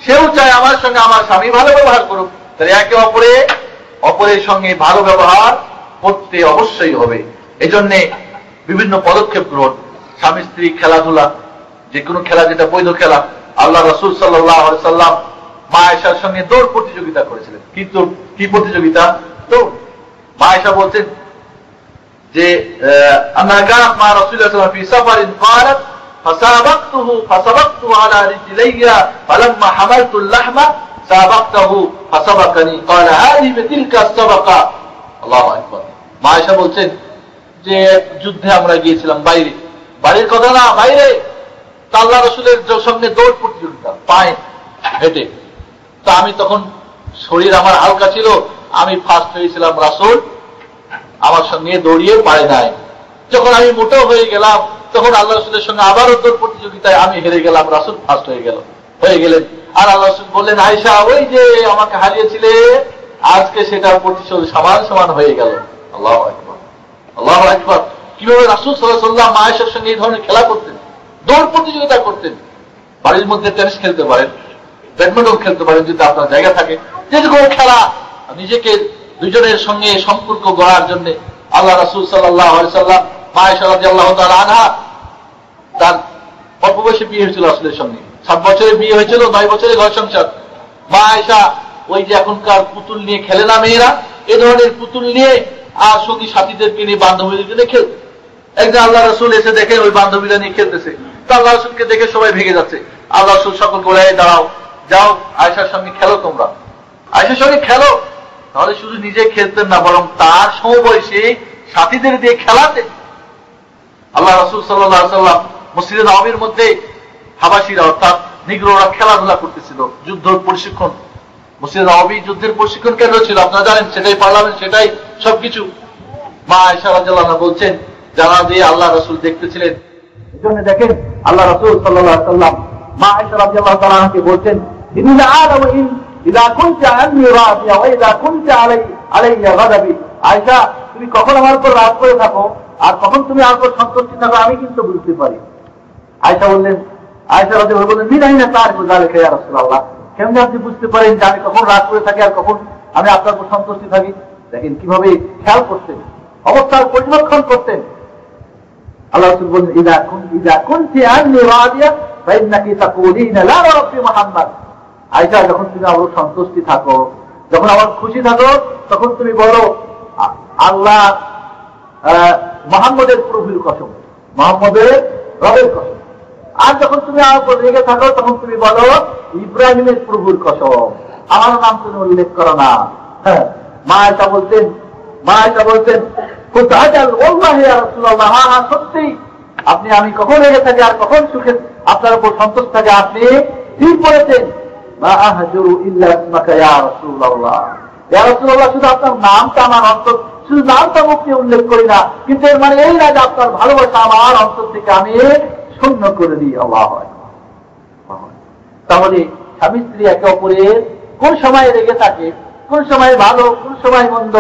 সেও চায় আমার সঙ্গে আমার স্বামী ভালো ব্যবহার করুক। তাহলে একে অপরের সঙ্গে ভালো ব্যবহার করতে অবশ্যই হবে। এজন্য বিভিন্ন পদক্ষেপ গ্রহণ, স্বামী স্ত্রী খেলাধুলা, যে কোনো খেলা যেটা বৈধ খেলা। আল্লাহ রাসূল সাল্লাল্লাহু আলাইহি সাল্লাম মা আয়েশার সঙ্গে দৌড় প্রতিযোগিতা করেছিলেন। কিন্তু কি প্রতিযোগিতা? দৌড়। মা আয়েশা বলছেন যে আন্নাহা কানাত মা রাসূলিল্লাহ সাল্লাল্লাহু আলাইহি ওয়াসাল্লাম ফি সাফারিন ক্বালাত ফাসাবাকতুহু আলা রিজলাইয়া ফালাম্মা হামালতুল লাহমা সাবাকতুহু ফাসাবাকানি ক্বালা হাযিহি বিতিলকা সাবাকা। আল্লাহু আকবার। মা আয়েশা বলছেন যে যুদ্ধে আমরা গিয়েছিলাম, বাড়ির কথা না, বাইরে আল্লাহ রাসূলের সঙ্গে দৌড় প্রতিযোগিতা, পায়ে হেঁটে। তো আমি তখন শরীর আমার হালকা ছিল, আমি ফার্স্ট হয়েছিলাম, রাসূল আমার সঙ্গে দৌড়িয়ে পারে নাই। যখন আমি মোটো হয়ে গেলাম তখন আল্লাহ রাসূলের সঙ্গে আবারও দৌড় প্রতিযোগিতায় আমি হেরে গেলাম, রাসূল ফার্স্ট হয়ে গেলেন। আর আল্লাহ রাসূল বললেন, আয়েশা ওই যে আমাকে হারিয়েছিলে, আজকে সেটা প্রতিশোধ সমান হয়ে গেল। আল্লাহু আকবার, আল্লাহু আকবার। কিভাবে রাসূল সাল্লাল্লাহু আলাইহি ওয়াসাল্লাম আয়েশার সঙ্গে এই ধরনের খেলা করতেন, দৌড় প্রতিযোগিতা করতেন। বাড়ির মধ্যে টেনিস খেলতে পারেন, ব্যাডমিন্টন খেলতে পারেন যদি আপনার জায়গা থাকে, যে কোনো খেলা নিজেকে দুজনের সঙ্গে সম্পর্ক গড়ার জন্য আল্লাহ রাসূল সাল্লাল্লাহু আলাইহি ওয়াসাল্লাম মা আয়েশা রাদিয়াল্লাহু তাআলা আনহা, তার অল্প বয়সে বিয়ে হয়েছিল রাসূলের সঙ্গে, 7 বছরে বিয়ে হয়েছিল, 9 বছরে ঘর সংসার। মা আয়েশা ওই যে এখনকার পুতুল নিয়ে খেলে না মেয়েরা, এ ধরনের পুতুল নিয়ে আর সঙ্গী সাথীদেরকে নিয়ে, বান্ধবীদেরকে নিয়ে খেলতে। একদিন আল্লাহ রাসূল এসে দেখে ওই বান্ধবীরা নিয়ে খেলতেছে, তো আল্লাহ রাসূলকে দেখে সবাই ভেগে যাচ্ছে। আল্লাহ রাসূল সকলকে বলে, দাঁড়াও, যাও আয়েশার সঙ্গে খেলো, তোমরা আয়েশার সঙ্গে খেলো। তাহলে শুধু নিজে খেলতেন না, বরং তার সমবয়সী সাথীদের দিয়ে খেলাতেন। আল্লাহ রাসূল সাল্লাল্লাহু আলাইহি ওয়াসাল্লাম মসজিদে নববীর মধ্যে হাবাসীরা অর্থাৎ নিগ্রোরা খেলাধুলা করতেছিল, যুদ্ধ প্রশিক্ষণ। মসজিদে নববী যুদ্ধের প্রশিক্ষণ কেন্দ্র ছিল, আপনারা জানেন, সেটাই পার্লামেন্ট, সেটাই সবকিছু। মা আয়েশা রাদিয়াল্লাহু আনহা বলছেন, যারা দিয়ে আল্লাহ রাসূল দেখতেছিলেন, এজন্য দেখেন আল্লাহ রাসূল সাল্লাল্লাহু আলাইহি ওয়াসাল্লাম মা আয়েশা রাদিয়াল্লাহু তাআলা আনহাকে বলছেন, ইন্না আ'লামু ইযা কুনতা আন্নী রাদিয়া ওয়া ইযা কুনতা আলাইয়া গাদাবি। আয়েশা, তুমি কখন আমার উপর রাগ করে থাকো আর কখন তুমি আমার উপর সন্তুষ্টি থাকো, আমি কিন্তু বুঝতে পারি। আয়েশা রাদিয়াল্লাহু আনহা বললেন, মিনাইনা তারিফু যালিকা ইয়া রাসূলুল্লাহ, কেমনে আপনি বুঝতে পারেন যে আমি কখন রাগ করে থাকি আর কখন আমি আপনার উপর সন্তুষ্টি থাকি? দেখেন কিভাবে খেয়াল করতেন, অবস্থার পর্যবেক্ষণ করতেন। আল্লাহ রাসূল বলেন, ইযা কুনতি আন্নী রাদিয়া ফাইন্নাকি তাকুলিনা লা রাব্বি মুহাম্মদ। আয়েশা, যখন তুমি আমার সন্তুষ্টি থাকো, যখন আমার খুশি থাকো, তখন তুমি বলো আল্লাহ মুহাম্মদের প্রভুর কসম, মুহাম্মদের রবের কসম। আর যখন তুমি আমার উপর রেগে থাকো, তখন তুমি বলো ইব্রাহিমের প্রভুর কসম, আমার নাম তুমি উল্লেখ করো না। হ্যাঁ, মা আয়েশা বলতেন সত্যি আপনি, আমি কখন রেগে থাকি আর কখন সুখে আপনার উপর সন্তোষ থাকে, আপনি ঠিক বলেছেন। শুধু আপনার নামটা আমার অন্তর, শুধু নামটা মুখে উল্লেখ করি না, কিন্তু এর মানে এই না যে আপনার ভালোবাসা আমার অন্তর থেকে আমি শূন্য করে দিই। আল্লাহ হয়। তাহলে স্বামী স্ত্রী একে অপরের কোন সময় রেগে থাকে, কোন সময় ভালো, কোন সময় মন্দ,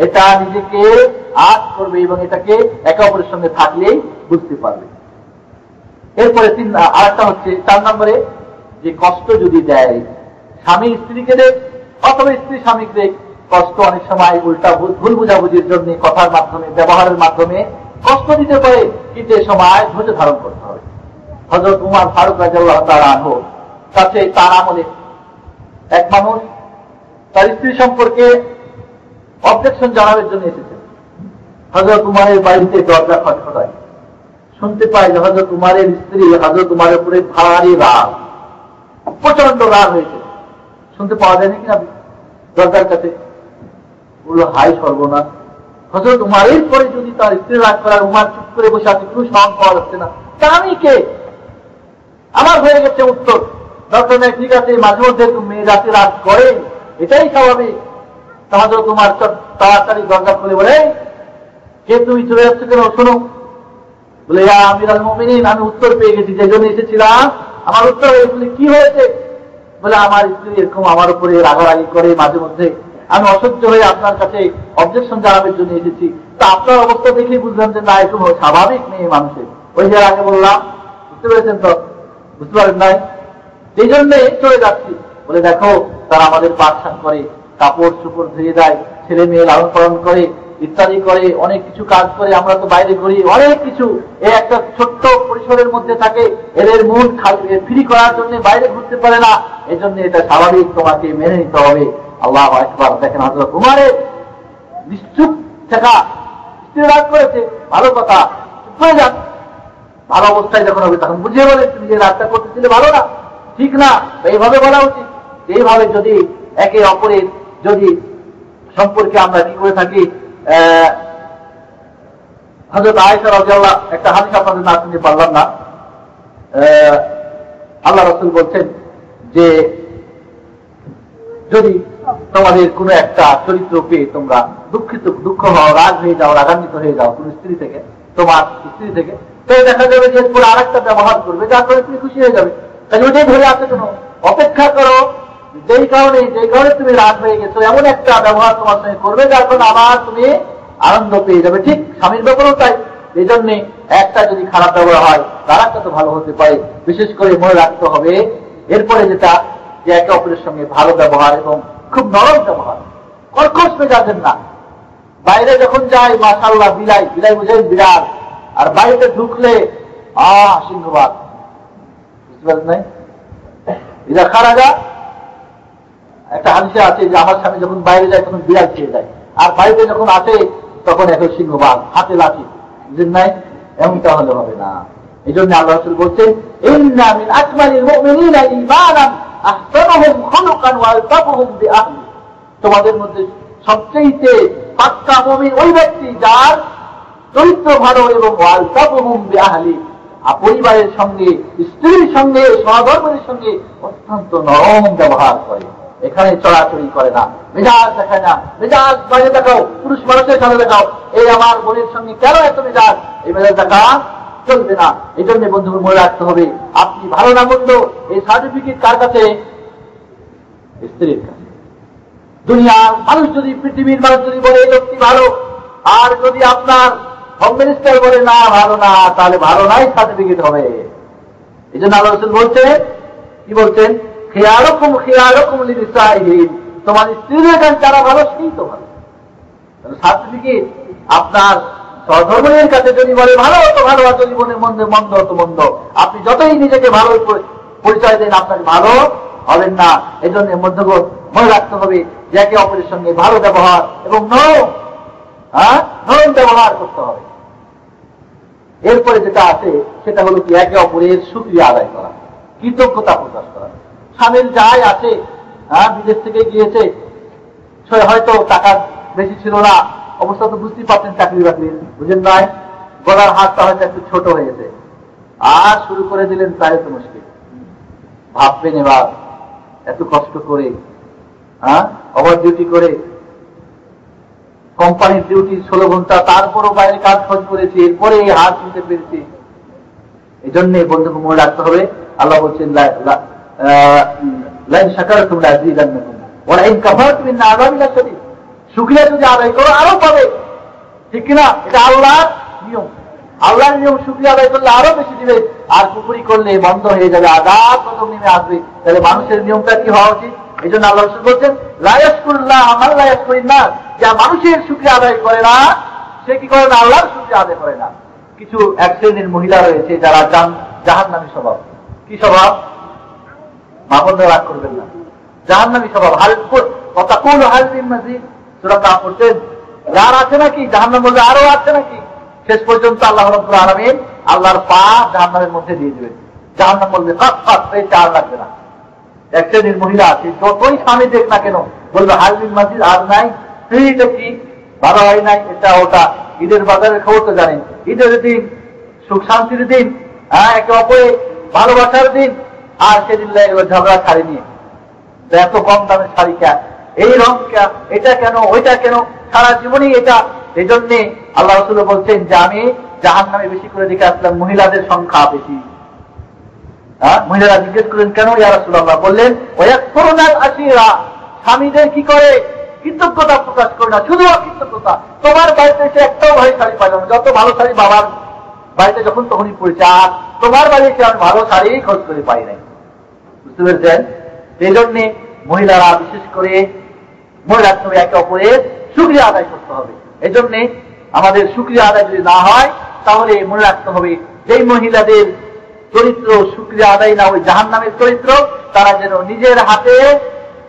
এটা নিজেকে আজ করবে এবং এটাকে একে অপরের সঙ্গে থাকলেই বুঝতে পারবে। এরপরে আরেকটা হচ্ছে 4 নম্বরে, যে কষ্ট যদি দেয়, স্বামী স্ত্রীকে দেখ অথবা স্ত্রী স্বামীকে দেখ, কষ্ট অনেক সময় উল্টা ভুল বুঝাবুঝির জন্য কথার মাধ্যমে, ব্যবহারের মাধ্যমে কষ্ট দিতে পারে, কিন্তু এ সময় ধৈর্য ধারণ করতে হবে। হযরত উমর ফারুক রাদিয়াল্লাহু তাআলা আনহু কাছে তার আমলে এক মানুষ তার স্ত্রী সম্পর্কে অবজেকশন জানানোর জন্য এসেছেন। হযরত উমরের বাড়িতে দরজা খটখটায়, শুনতে পায় যে হযরত উমরের স্ত্রী হযরত উমরের উপরে ভারী রাগ, প্রচন্ড রাগ হয়েছে, শুনতে পাওয়া যায়নি কিনা দরজার কাছে, বললো হাই সর্বনাশ, হযরত উমারের পরে যদি তার স্ত্রী রাগ করার, উমার চুপ করে বসে আছে, কোনো সাউন্ড পাওয়া যাচ্ছে না, তা আমি কে? আমার হয়ে গেছে উত্তর, দরকার নেই, ঠিক আছে, মাঝে মধ্যে তুমি মেয়ে জাতি রাগ করে, এটাই স্বাভাবিক। তাহলে তোমার তাড়াতাড়ি দরজা খুলে বলে, কে তুমি, চলে যাচ্ছে কেন, শোনো। বলে ইয়া আমিরুল মুমিনিন, আমি উত্তর পেয়ে গেছি, যে জন্য এসেছিলাম, আমার উত্তর হয়েছিল। কি হয়েছে? বলে আমার স্ত্রী এরকম আমার উপরে রাগারাগি করে মাঝে মধ্যে, আমি অসহ্য হয়ে আপনার কাছে অবজেকশন জানানোর জন্য এসেছি। তা আপনার অবস্থা দেখেই বুঝলাম যে না, এরকম স্বাভাবিক নেই মানুষের। ওই যে আগে বললাম, বুঝতে পেরেছেন তো? বুঝতে পারেন নাই, সেই জন্যে চলে যাচ্ছি। বলে দেখো, তারা আমাদের পাঠশান করে, কাপড় চোপড় ধুয়ে দেয়, ছেলে মেয়ে লালন পালন করে, ইত্যাদি করে, অনেক কিছু কাজ করে। আমরা তো বাইরে ঘুরি, অনেক কিছু, এই একটা ছোট্ট পরিসরের মধ্যে থাকে, এদের মন ফ্রি করার জন্য বাইরে ঘুরতে পারে না, এজন্য এটা স্বাভাবিক, তোমাকে মেনে নিতে হবে। আল্লাহু আকবার। দেখেন হযরত উমারের নিশ্চুপ থাকা, স্ত্রী রাগ করেছে, ভালো কথা, চুপ হয়ে যান, ভালো অবস্থায় যখন হবে তখন বুঝিয়ে বলে, তুমি যে রাগটা করতেছিলে ভালো না, ঠিক না, এইভাবে বলা উচিত। এইভাবে যদি একে অপরের যদি সম্পর্কে আমরা কি করে থাকি, হযরত আয়েশা রাদিয়াল্লাহু, একটা হাদিস আপনাদের না শুনতে পারলাম না, আল্লাহ রাসূল বলছেন যে যদি তোমাদের কোনো একটা চরিত্র পেয়ে তোমরা দুঃখ হও, রাগ হয়ে যাও, রাগান্বিত হয়ে যাও কোন স্ত্রী থেকে, তোমার স্ত্রী থেকে, তো দেখা যাবে যে এরপরে আর একটা ব্যবহার করবে, যার ফলে তুমি খুশি হয়ে যাবে। তাই ওটাই ধরে আছে, কেন অপেক্ষা করো, যেই কারণে তুমি রাগ হয়ে গেছো, এমন একটা ব্যবহার তোমার সঙ্গে করবে যার ফলে আবার তুমি আনন্দ পেয়ে যাবে। ঠিক স্বামীর ব্যাপারেও তাই। এই জন্যে একটা যদি খারাপ ব্যবহার হয়, তার একটা তো ভালো হতে পারে। বিশেষ করে মনে রাখতে হবে এরপরে যেটা, যে একে অপরের সঙ্গে ভালো ব্যবহার এবং খুব নরম ব্যবহার, কর্কশ মেজাজের না। বাইরে যখন যাই মাশাআল্লাহ, বিলাই বুঝেন, বিড়াল, আর বাড়িতে ঢুকলে সিংহবাগ, বুঝতে পারেন নাই, এটা খারাজা। একটা হাদিসে আছে যে আমার স্বামী যখন বাইরে যায় তখন বিড়াল খেয়ে যায়, আর বাড়িতে যখন আসে তখন এখন সিংহবাগ, হাতে লাঠি, বুঝেন নাই, এমনটা হলে হবে না। এই জন্য আল্লাহ রাসূল বলছেন, ইন্না মিন আকমালিল মুমিনিনা ঈমানান আহসানুহুম খুলুকান ওয়া আলতাফুহুম বিআহলি। তোমাদের মধ্যে সবচেয়ে পাক্কা মুমিন ওই ব্যক্তি যার চরিত্র ভালো এবং ওয়া আলতাফুহুম বিআহলি, পরিবারের সঙ্গে, স্ত্রীর সঙ্গে, সহধর্মীর সঙ্গে অত্যন্ত নরম ব্যবহার করে, এখানে চড়াচড়ি করে না, মেজাজ দেখায় না। মেজাজ বাইরে দেখাও, পুরুষ মানুষের সাথে দেখাও, এই আমার বোনের সঙ্গে কেন এত মেজাজ, এই মেজাজ দেখা চলবে না। এই জন্য বন্ধুকে মনে রাখতে হবে, আপনি ভালো না মন্দ, এই সার্টিফিকেট কার কাছে? স্ত্রীর কাছে। দুনিয়ার মানুষ যদি, পৃথিবীর মানুষ যদি বলে এই লোকটি ভালো, আর যদি আপনার হোম মিনিস্টার বলে না ভালো না, তাহলে ভালো নাই সার্টিফিকেট হবে। এই জন্য আল্লাহ রাসূল বলছেন, কি বলছেন, খিয়ারুকুম লিনিসাইহিম, তোমার স্ত্রীদের কাছে যারা ভালো সেই তো ভালো। সার্টিফিকেট আপনার সহধর্মীর কাছে যদি বলে ভালো তো ভালো, আর যদি বলে মন্দ তো মন্দ, আপনি যতই নিজেকে ভালো পরিচয় দেন, আপনাকে ভালো হবেন না। এই জন্য মধ্যগত মনে রাখতে হবে যে একে অপরের সঙ্গে ভালো ব্যবহার এবং নরম ব্যবহার করতে হবে। এরপরে যেটা আছে সেটা হলো কি, একে অপরের শুকরিয়া আদায় করা, কৃতজ্ঞতা প্রকাশ করা। স্বামীর যাই আছে, বিদেশ থেকে গিয়েছে, হয়তো টাকা বেশি ছিল না, অবস্থা তো বুঝতেই পারছেন, চাকরি বাকরির, বুঝেন নাই, গলার হাতটা হয়তো একটু ছোট হয়েছে, আর শুরু করে দিলেন, তাই তো মুশকিল। ভাববেন এবার, এত কষ্ট করে, ওভার ডিউটি করে, কোম্পানির ডিউটি 16 ঘন্টা, তারপরও বাইরে কাজ খোঁজ করেছি, এরপরে এই হাত নিতে পেরেছি। এই জন্য বন্ধুকে মনে রাখতে হবে, আল্লাহ বলছেন লাইন শাকারতুম লাযীদান্নাকুম ওয়া লাইন কাফারতুম ইন্না আযাবি লাশাদীদ। শুকরিয়া যদি আদায় করো আরো পাবে, ঠিক কিনা? এটা আল্লাহর নিয়ম। আল্লাহর নিয়ম, শুকরিয়া আদায় করলে আরো বেশি দিবে, আর কুফরি করলে বন্ধ হয়ে যাবে, আযাব কদম নেমে আসবে। তাহলে মানুষের নিয়মটা কি হওয়া উচিত? এই জন্য আল্লাহ রাসূল বলছেন, লা ইয়াশকুরুল্লাহ মান লা ইয়াশকুরিন নাস, যা মানুষের শুকরিয়া আদায় করে না সে কি করে না, আল্লাহর শুকরিয়া আদায় করে না। কিছু এক শ্রেণীর মহিলা রয়েছে যারা জাহান্নামী স্বভাব। কি স্বভাব? মাহমুদ রাগ করবেন না, জাহান্নামী স্বভাব। যার আছে নাকি জাহান্নাম, বলবে আরো আছে নাকি, শেষ পর্যন্ত আল্লাহ রাব্বুল আলামিন আল্লাহর পা জাহান্নামের মধ্যে দিয়ে দেবেন। জাহান্নাম বলবে কাট, এই চার লাগবে না, এক শ্রেণীর মহিলা আছে, যতই স্বামী দেখ না কেন বলবে হালবিন মাসিদ আর নাই, এটা কি ভালো হয় নাই, এটা ওটা। ঈদের বাজারের খবর তো জানেন, ঈদের দিন সুখ শান্তির দিন, একে অপরে ভালোবাসার দিন, আর সেদিন লেগে গেল ঝগড়া শাড়ি নিয়ে। এত কম দামের শাড়ি কেন, এই রং কেন, এটা কেন, ওইটা কেন, সারা জীবনই এটা। এই জন্যে আল্লাহ রাসূল বলছেন যে আমি জাহান্নামে বেশি করে দেখে আসলাম মহিলাদের সংখ্যা বেশি। মহিলারা জিজ্ঞেস করেন কেন ইয়া রাসূলুল্লাহ? বললেন ওয়ায়াকফুরুনাল আশিরা, স্বামীদের কি করে কৃতজ্ঞতা প্রকাশ করে না, শুধু অকৃতজ্ঞতা। তোমার বাড়িতে এসে একটাও ভালো শাড়ি পাইলাম, যত ভালো শাড়ি বাবার বাড়িতে যখন তখনই পড়েছে, আর তোমার বাড়িতে আমি ভালো শাড়ি খোঁজ করে পাই নাই। বুঝতে পেরেছেন? এই জন্যে মহিলারা বিশেষ করে মনে রাখতে হবে একে অপরের শুকরিয়া আদায় করতে হবে। এই জন্যে আমাদের শুকরিয়া আদায় যদি না হয়, তাহলে মনে রাখতে হবে যেই মহিলাদের চরিত্র শুকরিয়া আদায় না, ওই জাহান্নামের চরিত্র, তারা যেন নিজের হাতে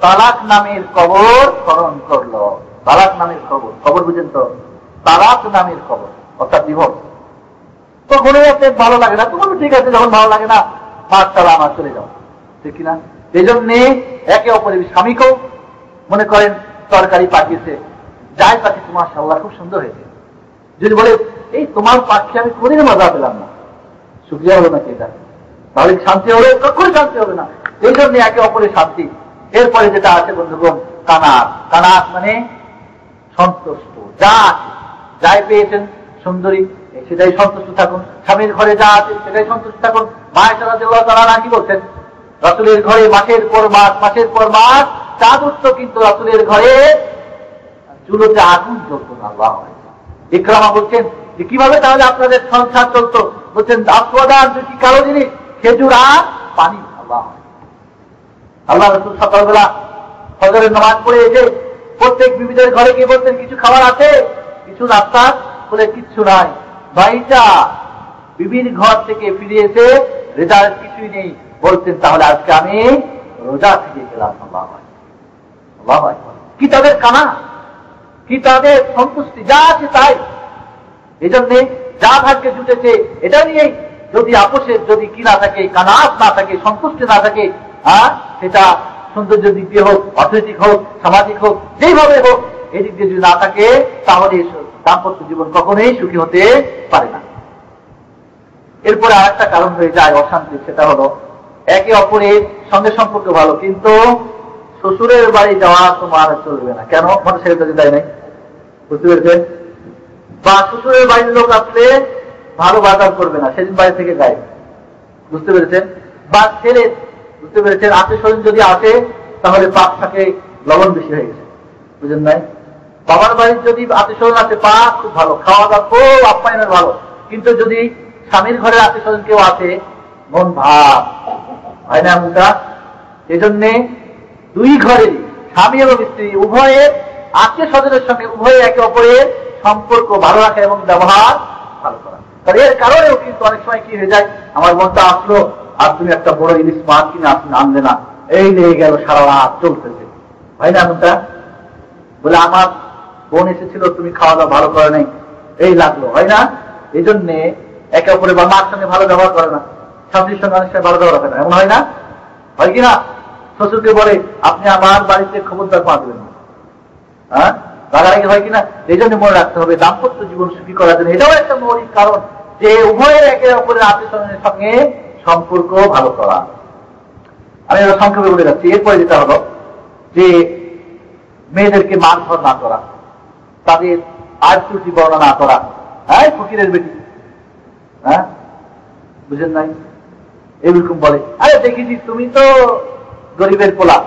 তালাক নামের কবর খনন করলো। তালাক নামের খবর বুঝেন তো? তালাক নামের খবর অর্থাৎ ডিভোর্স। তো মনে রাখতে ভালো লাগে না, তোমার ঠিক আছে, যখন ভালো লাগে না মাশাআল্লাহ আমার চলে যাও, ঠিক কিনা? এই জন্যে একে অপরের স্বামীকেও মনে করেন তরকারি পাঠিয়েছে, যাই পাঠিয়েছে মাশাআল্লাহ খুব সুন্দর হয়েছে, যদি বলে এই তোমার পাখি আমি কোনদিন মজা পেলাম না, শুকরিয়া হলো নাকি? এটা তাহলে শান্তি হবে? কখনোই শান্তি হবে না। এই জন্য একে অপরের শান্তি। এরপরে যেটা আছে বন্ধুগণ, কানাত। কানাত মানে সন্তুষ্ট, যা আছে, যাই পেয়েছেন সুন্দরী সেটাই সন্তুষ্ট থাকুন। স্বামীর ঘরে যা আছে সেটাই সন্তুষ্ট থাকুন। মায়েশা রাদিয়াল্লাহু তাআলা কি বলছেন? রাসূলের ঘরে মাসের পর মাস চাঁদ উঠত, কিন্তু রাসূলের ঘরে চুলোতে আগুন জ্বলত না। আল্লাহু আকবার। ইকরামা বলছেন যে কিভাবে তাহলে আপনাদের সংসার চলতো? বলছেন আসওয়াদান, দুটি কালো জিনিস, খেজুর আর পানি। আল্লাহ রাসূল সকালবেলা ফজরের নামাজ পড়ে এসে প্রত্যেক বিবিদের ঘরে গিয়ে বলতেন কিছু খাবার আছে, কিছু নাস্তা? বলে কিচ্ছু নাই। ভাইটা বিবির ঘর থেকে ফিরে এসে রেজাল্ট কিছুই নেই, বলতেন তাহলে আজকে আমি রোজা থেকে গেলাম। আল্লাহু আকবার। কি তাদের কানা, কি তাদের সন্তুষ্টি, যা আছে তাই। এই জন্যে যা ভাগ্যে জুটেছে এটা নিয়েই, যদি আপোষের যদি কি না থাকে, কানাত না থাকে, সন্তুষ্টি না থাকে, সেটা সৌন্দর্য দিক দিয়ে হোক, অর্থনৈতিক হোক, সামাজিক হোক, যেইভাবে হোক, এই দিক দিয়ে যদি না থাকে, তাহলে দাম্পত্য জীবন কখনোই সুখী হতে পারে না। এরপরে আর একটা কারণ হয়ে যায় অশান্তি, সেটা হলো একে অপরের সঙ্গে সম্পর্ক ভালো, কিন্তু শ্বশুরের বাড়ি যাওয়া তোমার চলবে না। কেন? মানে সেটা যদি দেয় নাই, বুঝতে পেরেছেন? বা শ্বশুরের বাড়ির লোক আসলে ভালো বাজার করবে না, সেদিন বাড়ি থেকে যায়, বুঝতে পেরেছেন? বা ছেলে, বুঝতে পেরেছেন, আত্মীয় স্বজন যদি আসে তাহলে পাক থাকে লবণ বেশি হয়ে গেছে, বুঝলেন নাই? বাবার বাড়ির যদি আত্মীয় স্বজন আছে, পাক খুব ভালো, খাওয়া দাওয়া খুব আপ্যায়নের ভালো, কিন্তু যদি স্বামীর ঘরে আত্মীয় স্বজন কেউ আছে, মন ভাব হয় না এমনটা। এই জন্যে দুই ঘরে স্বামী এবং স্ত্রী উভয়ে আত্মীয় স্বজনের সঙ্গে উভয়ে একে অপরের সম্পর্ক ভালো রাখা এবং ব্যবহার ভালো করা। কারণ এর কারণেও কিন্তু অনেক সময় কি হয়ে যায়, আমার বোনটা আসলো আর তুমি একটা বড় ইলিশ মাছ কিনে আনলে না, এই লেগে গেল, সারা রাত চলতেছে, হয় না এমনটা? বলে আমার বোন এসেছিল, তুমি খাওয়া দাওয়া ভালো করে নাই, এই লাগলো, হয় না? এই জন্যে একে অপরে বা মার সঙ্গে ভালো ব্যবহার করে না, স্বামীর সঙ্গে অনেক সময় ভালো ব্যবহার করে না, এমন হয় না? হয় কিনা? শ্বশুরকে বলে আপনি আমার বাড়িতে খবরদার পা দেবেন না, রাগারাগি হয় কিনা? এই জন্য মনে রাখতে হবে দাম্পত্য জীবন সুখী করার জন্য এটাও একটা মৌলিক কারণ, যে উভয়ের একে অপরের আত্মীয় স্বজনের সঙ্গে সম্পর্ক ভালো করা। আমি এটা সংক্ষেপে বলে যাচ্ছি। এরপরে যেটা হলো যে মেয়েদেরকে মারধর না করা, তাদের আয় ত্রুটি বর্ণনা না করা। ফকিরের বেটি, বুঝেন নাই? এরকম বলে, আরে দেখেছি তুমি তো গরিবের পোলা,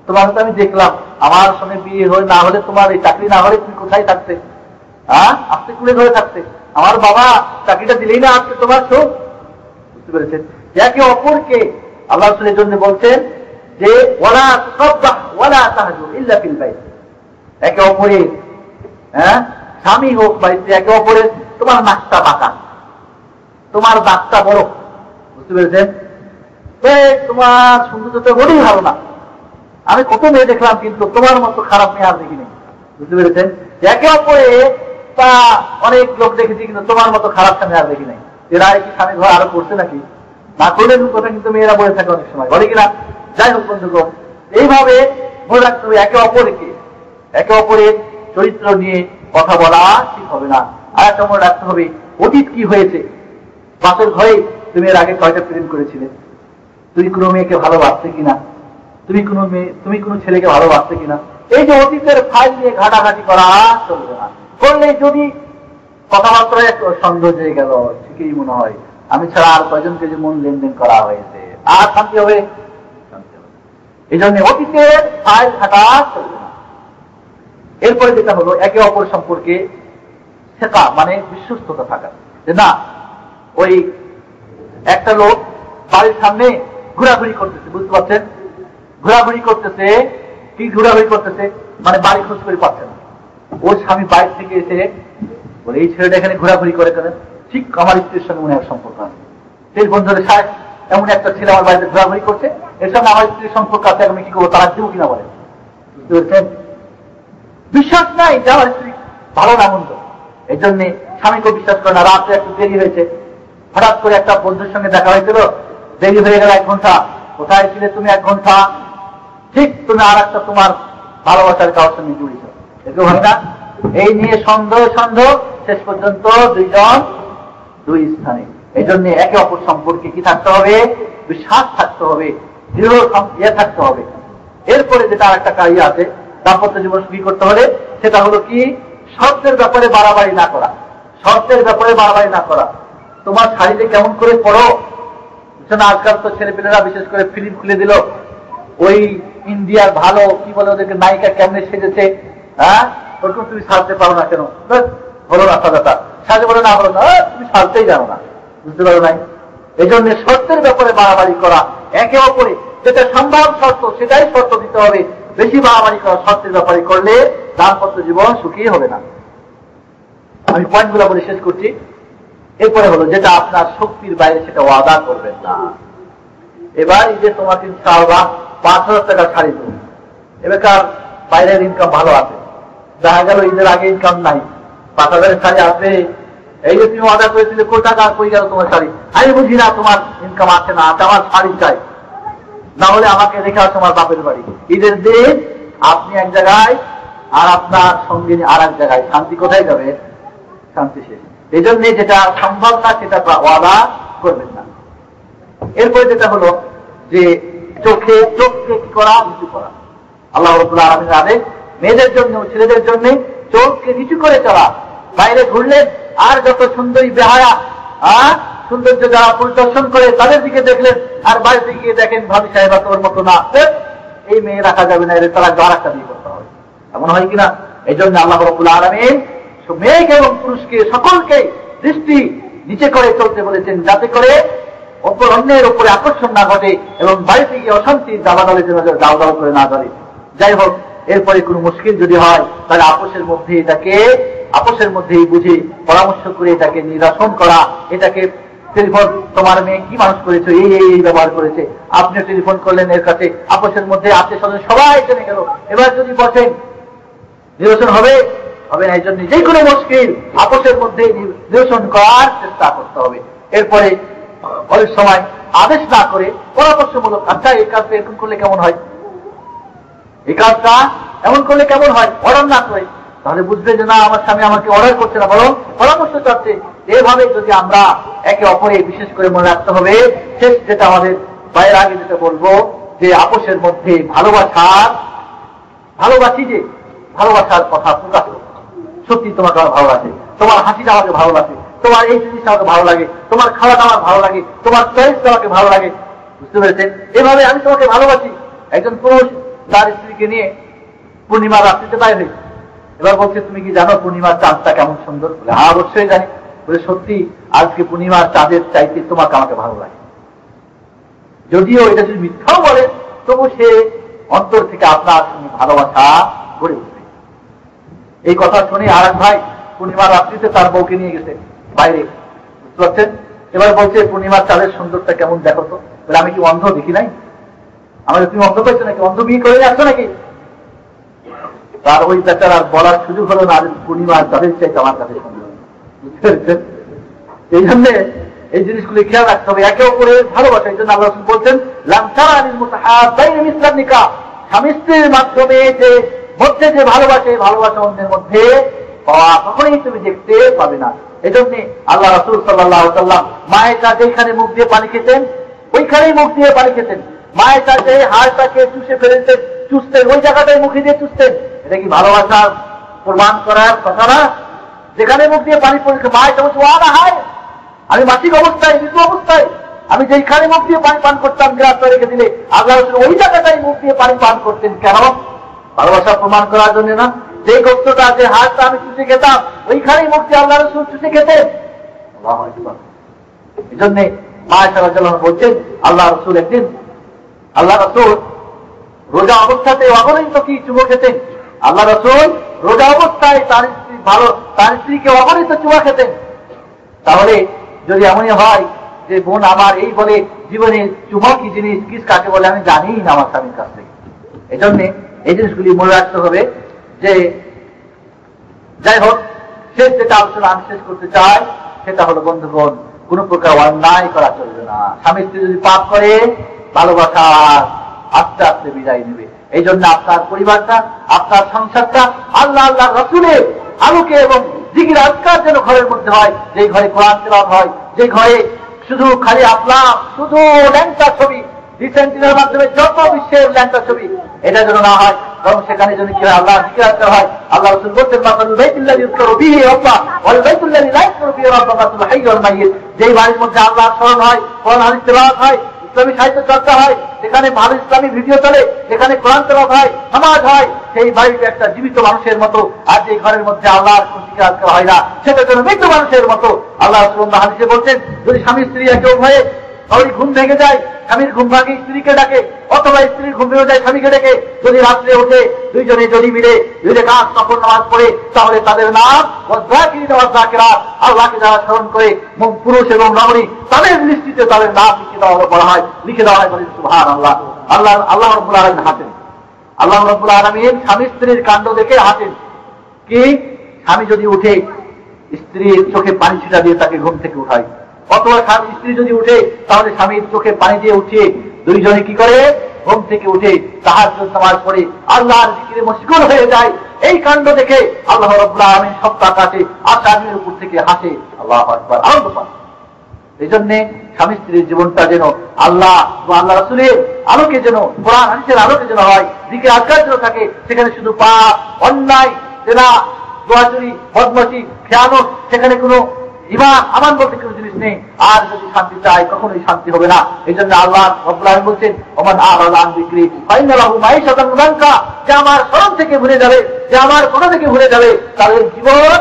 তোমার তো আমি দেখলাম, আমার সঙ্গে বিয়ে হয়ে না হলে, তোমার এই চাকরি না হলে তুমি কোথায় থাকতে? আজকে কুলে ধরে থাকতে, আমার বাবা চাকরিটা দিলেই না আজকে তোমার শোক। বুঝতে পেরেছেন? একে অপরকে আল্লাহ রাসূলের জন্য বলছেন যে ওয়ালা তুসাব্বাহ ওয়ালা তাহজুর ইল্লা ফিল বাইত। একে অপরের স্বামী হোক বা স্ত্রী, একে অপরের তোমার নাকটা বাঁকা, তোমার দাঁতটা বড়, বুঝতে পেরেছেন? তোমার সৌন্দর্যটা বলেই ভালো না, আমি কত মেয়ে দেখলাম কিন্তু তোমার মতো খারাপ মেয়ে আর দেখিনি, বুঝতে পেরেছেন? একে অপরে তা অনেক লোক দেখেছি, কিন্তু তোমার মতো খারাপ স্বামী আর দেখি নাই। এরা কি স্বামী ঘর আরো করছে নাকি? না করলে কথা কিন্তু মেয়েরা বলে থাকে অনেক সময়, বলে কিনা? যাই হোক বন্ধুগণ, এইভাবে মনে রাখতে হবে একে অপরের চরিত্র নিয়ে কথা বলা ঠিক হবে না। আর একটা মনে রাখতে হবে, অতীত কি হয়েছে। বাসর ঘরে তুমি এর আগে কয়টা প্রেম করেছিলে, তুমি কোনো মেয়েকে ভালোবাসতে কিনা, তুমি কোনো ছেলেকে ভালোবাসতে কিনা, এই যে অতীতের ফাইল নিয়ে ঘাটাঘাটি করা চলবে না। করলে যদি কথাবার্তায় একটু সন্দেহ হয়ে গেল, ঠিকই মনে হয় আমি ছাড়া আর কয়জনকে যে মন লেনদেন করা হয়েছে, আর শান্তি হবে? এই জন্য অতীতের ফাইল ঘাটা চলবে না। এরপরে যেটা হলো, একে অপর সম্পর্কে শেখা মানে বিশ্বস্ততা থাকা। যে না, ওই একটা লোক বাড়ির সামনে ঘোরাঘুরি করতেছে, বুঝতে পারছেন? ঘোরাঘুরি করতেছে মানে বাড়ি খোঁজ করে পাচ্ছে না। ওর স্বামী বাইরে থেকে এসে বলে, এই ছেলেটা এখানে ঘোরাঘুরি করে কেন? ঠিক আমার স্ত্রীর সঙ্গে মনে এক সম্পর্ক আছে। সেই বন্ধুদের সাহেব, এমন একটা ছেলে আমার বাড়িতে ঘোরাঘুরি করছে, এর সঙ্গে আমার স্ত্রীর সম্পর্ক আছে, আমি কি করবো, তারা দেবো কিনা বলে। বুঝতে পেরেছেন? বিশ্বাস নাই যে আমার স্ত্রী ভালো না মন্দ, এই জন্যে স্বামীকেও বিশ্বাস করে না। রাত্রে একটু দেরি হয়েছে, হঠাৎ করে একটা বন্ধুর সঙ্গে দেখা হয়েছিল, দেরি হয়ে গেল 1 ঘন্টা। কোথায় ছিলে তুমি 1 ঘন্টা? ঠিক তুমি আর একটা তোমার ভালোবাসার কারোর সঙ্গে জুড়েছ, এগুলো হয় না? এই নিয়ে সন্দেহ শেষ পর্যন্ত দুইজন দুই স্থানে। এই জন্য একে অপর সম্পর্কে কি থাকতে হবে? বিশ্বাস থাকতে হবে, দৃঢ় থাকতে হবে। এরপরে যেটা আর একটা কাজ আছে দাম্পত্য জীবন সুখী করতে হলে, সেটা হলো কি, শর্তের ব্যাপারে বাড়াবাড়ি না করা। তোমার শাড়িতে কেমন করে পড়ো, আজকাল তো ছেলেপেলেরা বিশেষ করে ফিল্ম খুলে দিল, ওই ইন্ডিয়ার ভালো কি বলে ওদেরকে নায়িকা কেমনে সেজেছে, হ্যাঁ, ওরকম তুমি সাজতে পারো না কেন? হলো না সাজাটা, সাজে বলে না, হলো না, তুমি সাজতেই জানো না, বুঝতে পারো নাই। এই জন্য শর্তের ব্যাপারে বাড়াবাড়ি করা, একে অপরে যেটা সম্ভব শর্ত সেটাই শর্ত দিতে হবে। বেশি বাড়াবাড়ি করা শর্তের ব্যাপারে করলে দাম্পত্য জীবন সুখী হবে না। আমি পয়েন্টগুলো বলে শেষ করছি। এরপরে হলো, যেটা আপনার শক্তির বাইরে সেটা ওয়াদা করবেন না। এবার এই যে তোমাকে ইনশাআল্লাহ 5,000 টাকা ছাড়ি দেবো, এবার বাইরের ইনকাম ভালো আছে, দেখা গেল ঈদের আগে ইনকাম নাই, 5,000 শাড়ি আসবে, এই যে তুমি অর্ডার করেছিলে, কোটি টাকা কই গেল তোমার শাড়ি? আমি বুঝি না তোমার ইনকাম আছে না আছে, আমার শাড়ি চাই, না হলে আমাকে রেখে আসো আমার বাপের বাড়ি। ঈদের দিন আপনি এক জায়গায় আর আপনার সঙ্গে আর এক জায়গায়, শান্তি কোথায় যাবে? শান্তি শেষ। এই জন্য যেটা সম্ভব না সেটা ওয়াদা করবেন না। এরপরে যেটা হলো যে চোখকে কি করা, নিচু করা। আল্লাহ রাব্বুল আলামিনের আদেশ, মেয়েদের জন্য ছেলেদের জন্য চোখকে নিচু করে চলা। বাইরে ঘুরলেন আর যত সুন্দরী বেহায়া সৌন্দর্য যারা পরিদর্শন করে তাদের দিকে দেখলেন, আর বাড়িতে গিয়ে দেখেন ভাবি সাহেবা তোর মতো না, এই মেয়ে রাখা যাবে না, এর তারা আর একটা বিয়ে করতে হবে, এমন হয় কিনা? এই জন্য আল্লাহ রাব্বুল আলামিন মেয়েকে এবং পুরুষকে সকলকে দৃষ্টি নিচে করে চলতে বলেছেন, যাতে করে অপর অন্যের উপরে আকর্ষণ না ঘটে এবং বাড়িতে গিয়ে অশান্তি দাবাদালে দাও দাও করে না ধরে। যাই হোক, এরপরে কোনো মুশকিল যদি হয় তাহলে আপোষের মধ্যেই বুঝে পরামর্শ করে এটাকে নিরসন করা। এটাকে টেলিফোন, তোমার মেয়ে কি মানুষ করেছে, এই ব্যবহার করেছে, আপনি টেলিফোন করলেন এর কাছে, আপোষের মধ্যে আত্মীয় স্বজন সবাই জেনে গেল, এবার যদি বসেন নিরসন হবে না। এই জন্য যে কোনো মুশকিল আপোষের মধ্যে নিরসন করার চেষ্টা করতে হবে। এরপরে অনেক সময় আদেশ না করে পরামর্শমূলক, আচ্ছা এই কাজটা এরকম করলে কেমন হয়, এই কাজটা এমন করলে কেমন হয়, অর্ডার না করে, তাহলে বুঝবে যে না আমার স্বামী আমাকে অর্ডার করছে না, বরং পরামর্শ চাচ্ছে। এভাবে যদি আমরা একে অপরে, বিশেষ করে মনে রাখতে হবে, শেষ যেটা আমাদের বাইরের আগে যেটা বলবো, যে আপোষের মধ্যে ভালোবাসার কথা প্রকাশ করো। সত্যি তোমাকে আমার ভালো লাগে, তোমার হাসিটা আমাকে ভালো লাগে, তোমার এই জিনিসটা আমাকে ভালো লাগে, তোমার খাওয়াটা আমার ভালো লাগে, তোমার চয়েসটা আমাকে ভালো লাগে, বুঝতে পেরেছেন? এভাবে আমি তোমাকে ভালোবাসি। একজন পুরুষ তার স্ত্রীকে নিয়ে পূর্ণিমার রাত্রিতে বাইরে হয়েছে, এবার বলছে তুমি কি জানো পূর্ণিমার চাঁদটা কেমন সুন্দর? বলে হ্যাঁ অবশ্যই জানি। বলে সত্যি আজকে পূর্ণিমার চাঁদের চাইতে তোমাকে আমাকে ভালো লাগে। যদিও এটা যদি মিথ্যাও বলে, তবু সে অন্তর থেকে আপনার সঙ্গে ভালোবাসা গড়ে উঠবে। এই কথা শুনে আর এক ভাই পূর্ণিমার রাত্রিতে তার বউকে নিয়ে গেছে বাইরে, বুঝতে পারছেন? এবার বলছে পূর্ণিমার চাঁদের সুন্দরটা কেমন দেখো তো। বলে আমি কি অন্ধ দেখি নাই? আমাকে তুমি অন্ধ পেয়েছো নাকি? অন্ধ বিয়ে করে যাচ্ছ নাকি? তার ওই বেচার আর বলার সুযোগ হলো না, পূর্ণিমার চাঁদের চাইতে আমার কাছে সুন্দর, বুঝতে পেরেছেন? এই জন্যে এই জিনিসগুলি খেয়াল রাখতে হবে। একে অপরের ভালোবাসা, এই জন্য আল্লাহ রাসূল বলছেন লাম তারা আনিল মুতাহাব্বাইন মিসলান নিকাহ, স্বামী স্ত্রীর মাধ্যমে যে মধ্যে যে ভালোবাসা, ভালোবাসা অন্যের মধ্যে পাওয়া কখনোই তুমি দেখতে পাবে না। এই জন্য আল্লাহ রাসূল সাল্লাল্লাহু আলাইহি ওয়াসাল্লাম মায়ের কাছে যেখানে মুখ দিয়ে পানি খেতেন ওইখানেই মুখ দিয়ে পানি খেতেন, মায়ের কাছে হাড়টাকে চুষে ফেলতেন, চুষতেন, ওই জায়গাটায় মুখে দিয়ে চুষতেন। এটা কি ভালোবাসার প্রমাণ করার কথা না? যেখানে মুখ দিয়ে পানি পড়ছে, মায়ের বলছে ওয়া না হায়, আমি মাসিক অবস্থায়, ঋতু অবস্থায় আমি যেখানে মুখ দিয়ে পানি পান করতাম গ্লাসটা রেখে দিলে আল্লাহ রাসূল ওই জায়গাটাই মুখ দিয়ে পানি পান করতেন। কেন? ভালোবাসা প্রমাণ করার জন্য না? যে গোস্তটা, যে হাড়টা আমি চুষে খেতাম ওইখানেই মুখ দিয়ে আল্লাহ রাসূল চুষে খেতেন। আল্লাহু আকবার। এই জন্য মা আয়েশা রাদিয়াল্লাহু আনহা বলছেন আল্লাহ রাসূল একদিন, আল্লাহ রাসূল রোজা অবস্থাতে অগণিত কি চুমো খেতেন। আল্লাহ রাসূল রোজা অবস্থায় তার স্ত্রীকে অগণিত চুমা খেতেন। তাহলে যদি এমনই হয় যে বোন আমার এই বলে জীবনে চুমা কি জিনিস, কিস কাকে বলে আমি জানি না আমার স্বামীর কাছ থেকে। এই জন্যে এই জিনিসগুলি মনে রাখতে হবে যে যাই হোক, শেষ যেটা আলোচনা আমি শেষ করতে চাই সেটা হলো বন্ধুগণ, কোন প্রকার অন্যায় করা চলবে না। স্বামী স্ত্রী যদি পাপ করে ভালোবাসা আস্তে আস্তে বিদায় নেবে। এই জন্য আপনার পরিবারটা, আপনার সংসারটা আল্লাহ আল্লাহ রাসূলের আলোকে এবং জিকির আজকার যেন ঘরের মধ্যে হয়, যে ঘরে কোরআন তেলাওয়াত হয়, যে ঘরে শুধু খালি আপনার শুধু ল্যাংটা ছবি, রিসেন্টিনের মাধ্যমে যত বিশ্বের ল্যাংটা ছবি, এটা যেন না হয়, বরং সেখানে যদি কি আল্লাহ জিকির আজকার হয়। আল্লাহ রাসূল বলতেন মাসালুল বাইতুল্লাযী ইউযকারু বিহি রাব্বাহ ওয়াল বাইতুল্লাযী লা ইউযকারু বিহি রাব্বাহ মাসালুল হাইয়্যি ওয়াল মাইয়্যিত। যেই বাড়ির মধ্যে আল্লাহর স্মরণ হয়, কোরআন হাদিস তেলাওয়াত হয়, ইসলামী সাহিত্য চর্চা হয়, যেখানে ভালো ইসলামী ভিডিও চলে, যেখানে কোরআন তেলাওয়াত হয়, নামাজ হয়, সেই বাড়িতে একটা জীবিত মানুষের মতো। আর যে ঘরের মধ্যে আল্লাহর কোন জিকির আজকার হয় না, সেটা যেন মৃত মানুষের মতো। আল্লাহ রাসূল হাদিসে বলছেন যদি স্বামী স্ত্রী একে উভয়ে কারোর ঘুম ভেঙে যায়, স্বামীর ঘুম ভাঙে স্ত্রীকে ডাকে, অথবা স্ত্রীর ঘুম ভেঙে যায় স্বামীকে ডেকে, যদি রাত্রে ওঠে দুইজনে যদি মিলে দুই রাকাত নফল নামাজ পড়ে, তাহলে তাদের নাম ওয়াযাকিরিনা ওয়াযাকিরাত, আল্লাহকে যারা স্মরণ করে পুরুষ এবং রমণী, তাদের লিস্টিতে তাদের নাম লিখে দেওয়া হয় বলে সুবহানাল্লাহ। আল্লাহ রাব্বুল আলামিন হাসেন, আল্লাহ রাব্বুল আলামিন স্বামী স্ত্রীর কাণ্ড দেখে হাসেন। কি? স্বামী যদি উঠে স্ত্রীর চোখে পানি ছিটা দিয়ে তাকে ঘুম থেকে উঠায়, অথবা স্ত্রী যদি উঠে তাহলে স্বামীর চোখে পানি দিয়ে উঠিয়ে দুইজনে কি করে ঘুম থেকে উঠে তাহাজ্জুদ নামাজ পড়ে আল্লাহর জিকিরে মশগুল হয়ে যায়। এই কাণ্ড দেখে আল্লাহ রাব্বুল আলামিন সপ্তাহ কাটে আকাশের উপর থেকে হাসে। আল্লাহু আকবার, আনন্দ পান। এই জন্য স্বামী স্ত্রীর জীবনটা যেন আল্লাহ ও আল্লাহ রাসূলের আলোকে যেন, কোরআন হাদিসের আলোকে যেন হয়, জিকির আজকার যেন থাকে। সেখানে শুধু পাপ, অন্যায়, জেনা, জুয়াচুরি, বদমাশি, খেয়ানত, সেখানে কোনো ঈমান আমান বলতে কোনো জিনিস নেই। আর যদি শান্তি চাই কখনোই শান্তি হবে না। এই জন্য আল্লাহ রাব্বুল আলামিন বলছেন ওমান আ'রাদা আন যিকরি ফাইন্না লাহু মাঈশাতান দানকা, যে আমার স্মরণ থেকে ভুলে যাবে, যে আমার কথা থেকে ভুলে যাবে, তাদের জীবন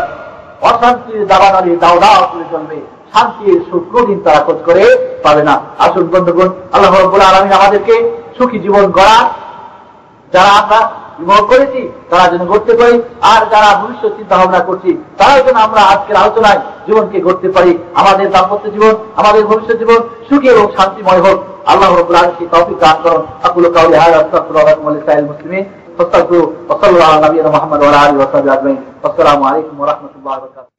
অশান্তির দাবানলে দাও দাও করে চলবে, শান্তির সুখ কোনদিন তারা খোঁজ করে পাবে না। আসুন বন্ধুগণ, আল্লাহ রাব্বুল আলামিন আমাদেরকে সুখী জীবন গড়ার, যারা আমরা জীবন করেছি তারা যেন গড়তে পারি, আর যারা ভবিষ্যৎ চিন্তা ভাবনা করছি তারাও যেন আমরা আজকের আলোচনায় জীবনকে গড়তে পারি। আমাদের দাম্পত্য জীবন, আমাদের ভবিষ্যৎ জীবন সুখী এবং শান্তিময় হোক। আল্লাহ রাব্বুল আলামিন তৌফিক দান করুন। আকুলু কাওলি হাযা আস্তাগফিরুল্লাহ লাকুম ওয়া লিসাইরিল মুসলিমিন ফাস্তাগফিরু ওয়া সাল্লাল্লাহু আলা নবিয়িনা মুহাম্মদ ওয়া আলা আলিহি ওয়া সাহবিহি আজমাইন। আসসালামু আলাইকুম ওয়া রাহমাতুল্লাহি ওয়া বারাকাতুহু।